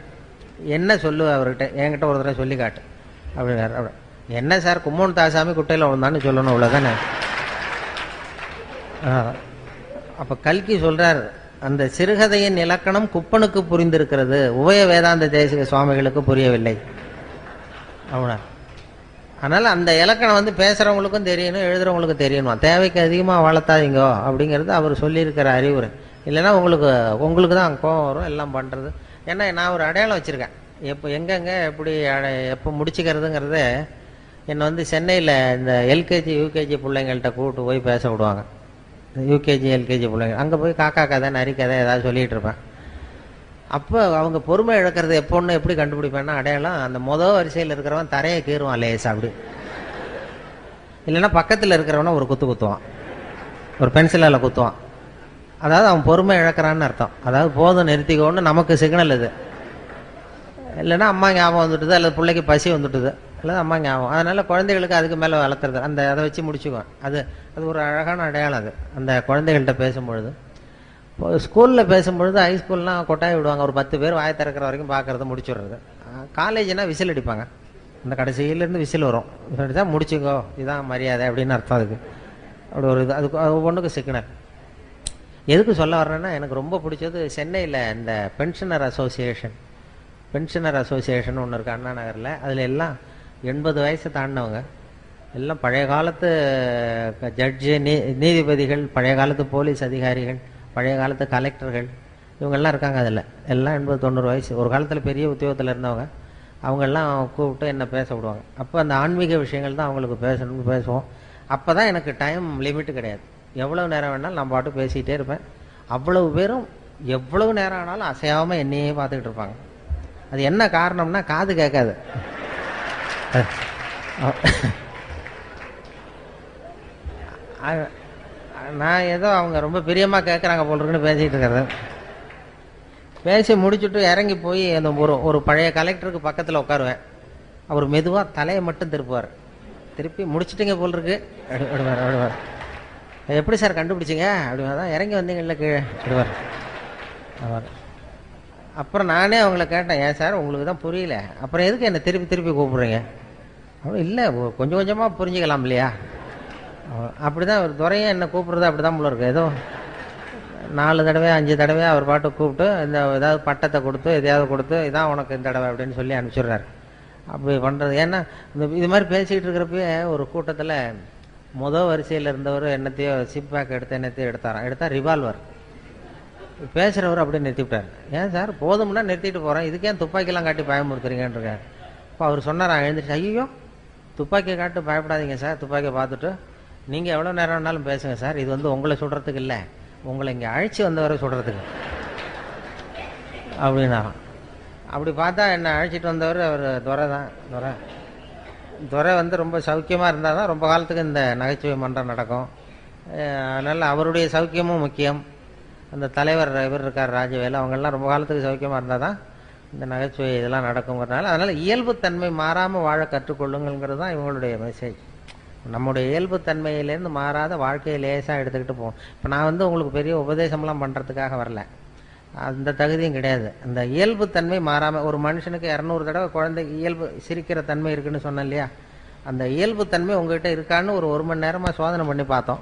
என்ன சொல்லுவ அவர்கிட்ட, என்கிட்ட ஒரு தடவை சொல்லி காட்டு அப்படின்னாரு. என்ன சார், கும்மோன் தாசாமி குட்டையில் விழுந்தான்னு சொல்லணும், அவ்வளோதானே. அப்போ கல்கி சொல்றார், அந்த சிறுகதையின் இலக்கணம் குப்பனுக்கு புரிந்திருக்கிறது, உபய வேதாந்த தேசிக சுவாமிகளுக்கு புரியவில்லை அப்படின்னா. அதனால் அந்த இலக்கணம் வந்து பேசுகிறவங்களுக்கும் தெரியணும், எழுதுகிறவங்களுக்கும் தெரியணும். தேவைக்கு அதிகமாக வளர்த்தாதீங்கோ அப்படிங்கிறது அவர் சொல்லியிருக்கிற அறிவுரை. இல்லைன்னா உங்களுக்கு தான் கோபம் வரும் எல்லாம் பண்ணுறது. ஏன்னா நான் ஒரு அடையாளம் வச்சுருக்கேன், எங்கெங்கே எப்படி எப்போ முடிச்சுக்கிறதுங்கிறத. என்னை வந்து சென்னையில் இந்த எல்கேஜி யூகேஜி பிள்ளைங்கள்ட்ட கூப்பிட்டு போய் பேச விடுவாங்க. யூகேஜி எல்கேஜி பிள்ளைங்க அங்கே போய் காக்கா கதை நரி கதை ஏதாவது சொல்லிகிட்டு இருப்பேன். அப்போ அவங்க பொறுமை இழக்கிறது எப்போன்னு எப்படி கண்டுபிடிப்பேன்னா, அடையாளம் அந்த வரிசையில் இருக்கிறவன் தரையை கீறுவான் லேசா அப்படி, இல்லைன்னா பக்கத்தில் இருக்கிறவன ஒரு குத்து குத்துவான், ஒரு பென்சிலால் குத்துவான். அதாவது அவன் பொறுமை இழக்கிறான்னு அர்த்தம். அதாவது போதும் நிறுத்திக்கோன்னு நமக்கு சிக்னல் இது. இல்லைன்னா அம்மா ஞாபகம் வந்துட்டுது, அல்லது பிள்ளைக்கு பசி வந்துட்டுது, அல்லது அம்மா ஞாபகம். அதனால் குழந்தைகளுக்கு அதுக்கு மேலே வளர்த்துறது, அதை வச்சு முடிச்சுக்குவேன். அது ஒரு அழகான அடையாளம் அது. அந்த குழந்தைகள்கிட்ட பேசும்பொழுது, இப்போ ஸ்கூலில் பேசும்பொழுது ஹைஸ்கூல்லாம் கொட்டாய் விடுவாங்க, ஒரு 10 பேர் வாயை திறக்கிற வரைக்கும் பார்க்குறது முடிச்சுடுறது. காலேஜ்னா விசில் அடிப்பாங்க, அந்த கடைசியிலேருந்து விசில் வரும், விசில் அடித்தா முடிச்சுக்கோ இதுதான் மரியாதை அப்படின்னு அர்த்தம். அதுக்கு அப்படி ஒரு இது, அதுக்கு ஒவ்வொன்றுக்கு சிக்னல். எதுக்கு சொல்ல வர்றேன்னா, எனக்கு ரொம்ப பிடிச்சது சென்னையில் இந்த பென்ஷனர் அசோசியேஷன் ஒன்று இருக்குது அண்ணா நகரில். அதில் எல்லாம் 80 வயசை தாண்டினவங்க, எல்லாம் பழைய காலத்து ஜட்ஜு, நீதிபதிகள், பழைய காலத்து போலீஸ் அதிகாரிகள், பழைய காலத்து கலெக்டர்கள், இவங்கெல்லாம் இருக்காங்க. அதில் எல்லாம் 80-90 வயசு, ஒரு காலத்தில் பெரிய உத்தியோகத்தில் இருந்தவங்க. அவங்கெல்லாம் கூப்பிட்டு என்னை பேச விடுவாங்க. அப்போ அந்த ஆன்மீக விஷயங்கள் தான் அவங்களுக்கு பேசணும்னு பேசுவோம். அப்போ தான் எனக்கு டைம் லிமிட்டு கிடையாது, எவ்வளோ நேரம் வேணாலும் நான் பாட்டு பேசிக்கிட்டே இருப்பேன். அவ்வளவு பேரும் எவ்வளவு நேரம் ஆனாலும் அசையாமல் என்னையே பார்த்துக்கிட்டு இருப்பாங்க. அது என்ன காரணம்னா, காது கேட்காது. நான் ஏதோ அவங்க ரொம்ப பிரியமாக கேட்குறாங்க போல் இருக்குன்னு பேசிகிட்டு இருக்கிறது. பேசி முடிச்சுட்டு இறங்கி போய் அந்த ஒரு பழைய கலெக்டருக்கு பக்கத்தில் உட்காருவேன். அவர் மெதுவாக தலையை மட்டும் திருப்புவார். திருப்பி முடிச்சுட்டிங்க போல் இருக்கு அப்படிவார். எப்படி சார் கண்டுபிடிச்சிங்க அப்படின்னா, தான் இறங்கி வந்தீங்கல்ல கீழே அப்படிவார். அப்புறம் நானே அவங்கள கேட்டேன், ஏன் சார் உங்களுக்கு தான் புரியல, அப்புறம் எதுக்கு என்னை திருப்பி திருப்பி கூப்பிட்றீங்க இல்லை, கொஞ்சம் கொஞ்சமாக புரிஞ்சுக்கலாம் இல்லையா? அப்படிதான் ஒரு துறையும் என்ன கூப்பிட்றது அப்படி தான் போல இருக்கு. ஏதோ 4 தடவை 5 தடவை அவர் பாட்டு கூப்பிட்டு இந்த ஏதாவது பட்டத்தை கொடுத்து எதையாவது கொடுத்து இதான் உனக்கு இந்த தடவை அப்படின்னு சொல்லி அனுப்பிச்சிடுறாரு. அப்படி பண்ணுறது ஏன்னா இது மாதிரி பேசிக்கிட்டு இருக்கிறப்பயே ஒரு கூட்டத்தில் வரிசையில் இருந்தவர் என்னத்தையோ சிப் பேக் என்னத்தையோ எடுத்தால் ரிவால்வர். பேசுகிறவர் அப்படியே நிறுத்திவிட்டார். ஏன் சார் போதும்னா நிறுத்திட்டு போகிறேன், இதுக்கே துப்பாக்கிலாம் காட்டி பயமுறுத்துறீங்கன்னு இருக்கார். இப்போ அவர் சொன்னார், எழுந்திரிச்சு, ஐயோ துப்பாக்கியை காட்டு பயப்படாதீங்க சார், துப்பாக்கியை பார்த்துட்டு நீங்கள் எவ்வளோ நேரம் வேணாலும் பேசுங்க சார், இது உங்களை சுடுறதுக்கு இல்லை, உங்களை இங்கே அழைச்சி வந்தவரை சுடுறதுக்கு அப்படின்னா. அப்படி பார்த்தா என்னை அழைச்சிட்டு வந்தவர் அவர் துரை தான். துரை ரொம்ப சௌக்கியமாக இருந்தால் தான் ரொம்ப காலத்துக்கு இந்த நகைச்சுவை மன்றம் நடக்கும். அதனால் அவருடைய சௌக்கியமும் முக்கியம். அந்த தலைவர் இவர் இருக்கார் ராஜவேலு, அவங்கெல்லாம் ரொம்ப காலத்துக்கு சௌக்கியமாக இருந்தால் தான் இந்த நகைச்சுவை இதெல்லாம் நடக்குங்கிறதுனால அதனால் இயல்புத்தன்மை மாறாமல் வாழ கற்றுக்கொள்ளுங்கிறது தான் இவங்களுடைய மெசேஜ். நம்முடைய இயல்புத்தன்மையிலேருந்து மாறாத வாழ்க்கையை லேசாக எடுத்துக்கிட்டு போவோம். இப்போ நான் உங்களுக்கு பெரிய உபதேசம்லாம் பண்ணுறதுக்காக வரல, அந்த தகுதியும் கிடையாது. அந்த இயல்புத்தன்மை மாறாமல் ஒரு மனுஷனுக்கு 200 தடவை குழந்தை இயல்பு சிரிக்கிற தன்மை இருக்குன்னு சொன்னேன் இல்லையா? அந்த இயல்புத்தன்மை உங்ககிட்ட இருக்கான்னு ஒரு மணி நேரமாக சோதனை பண்ணி பார்த்தோம்.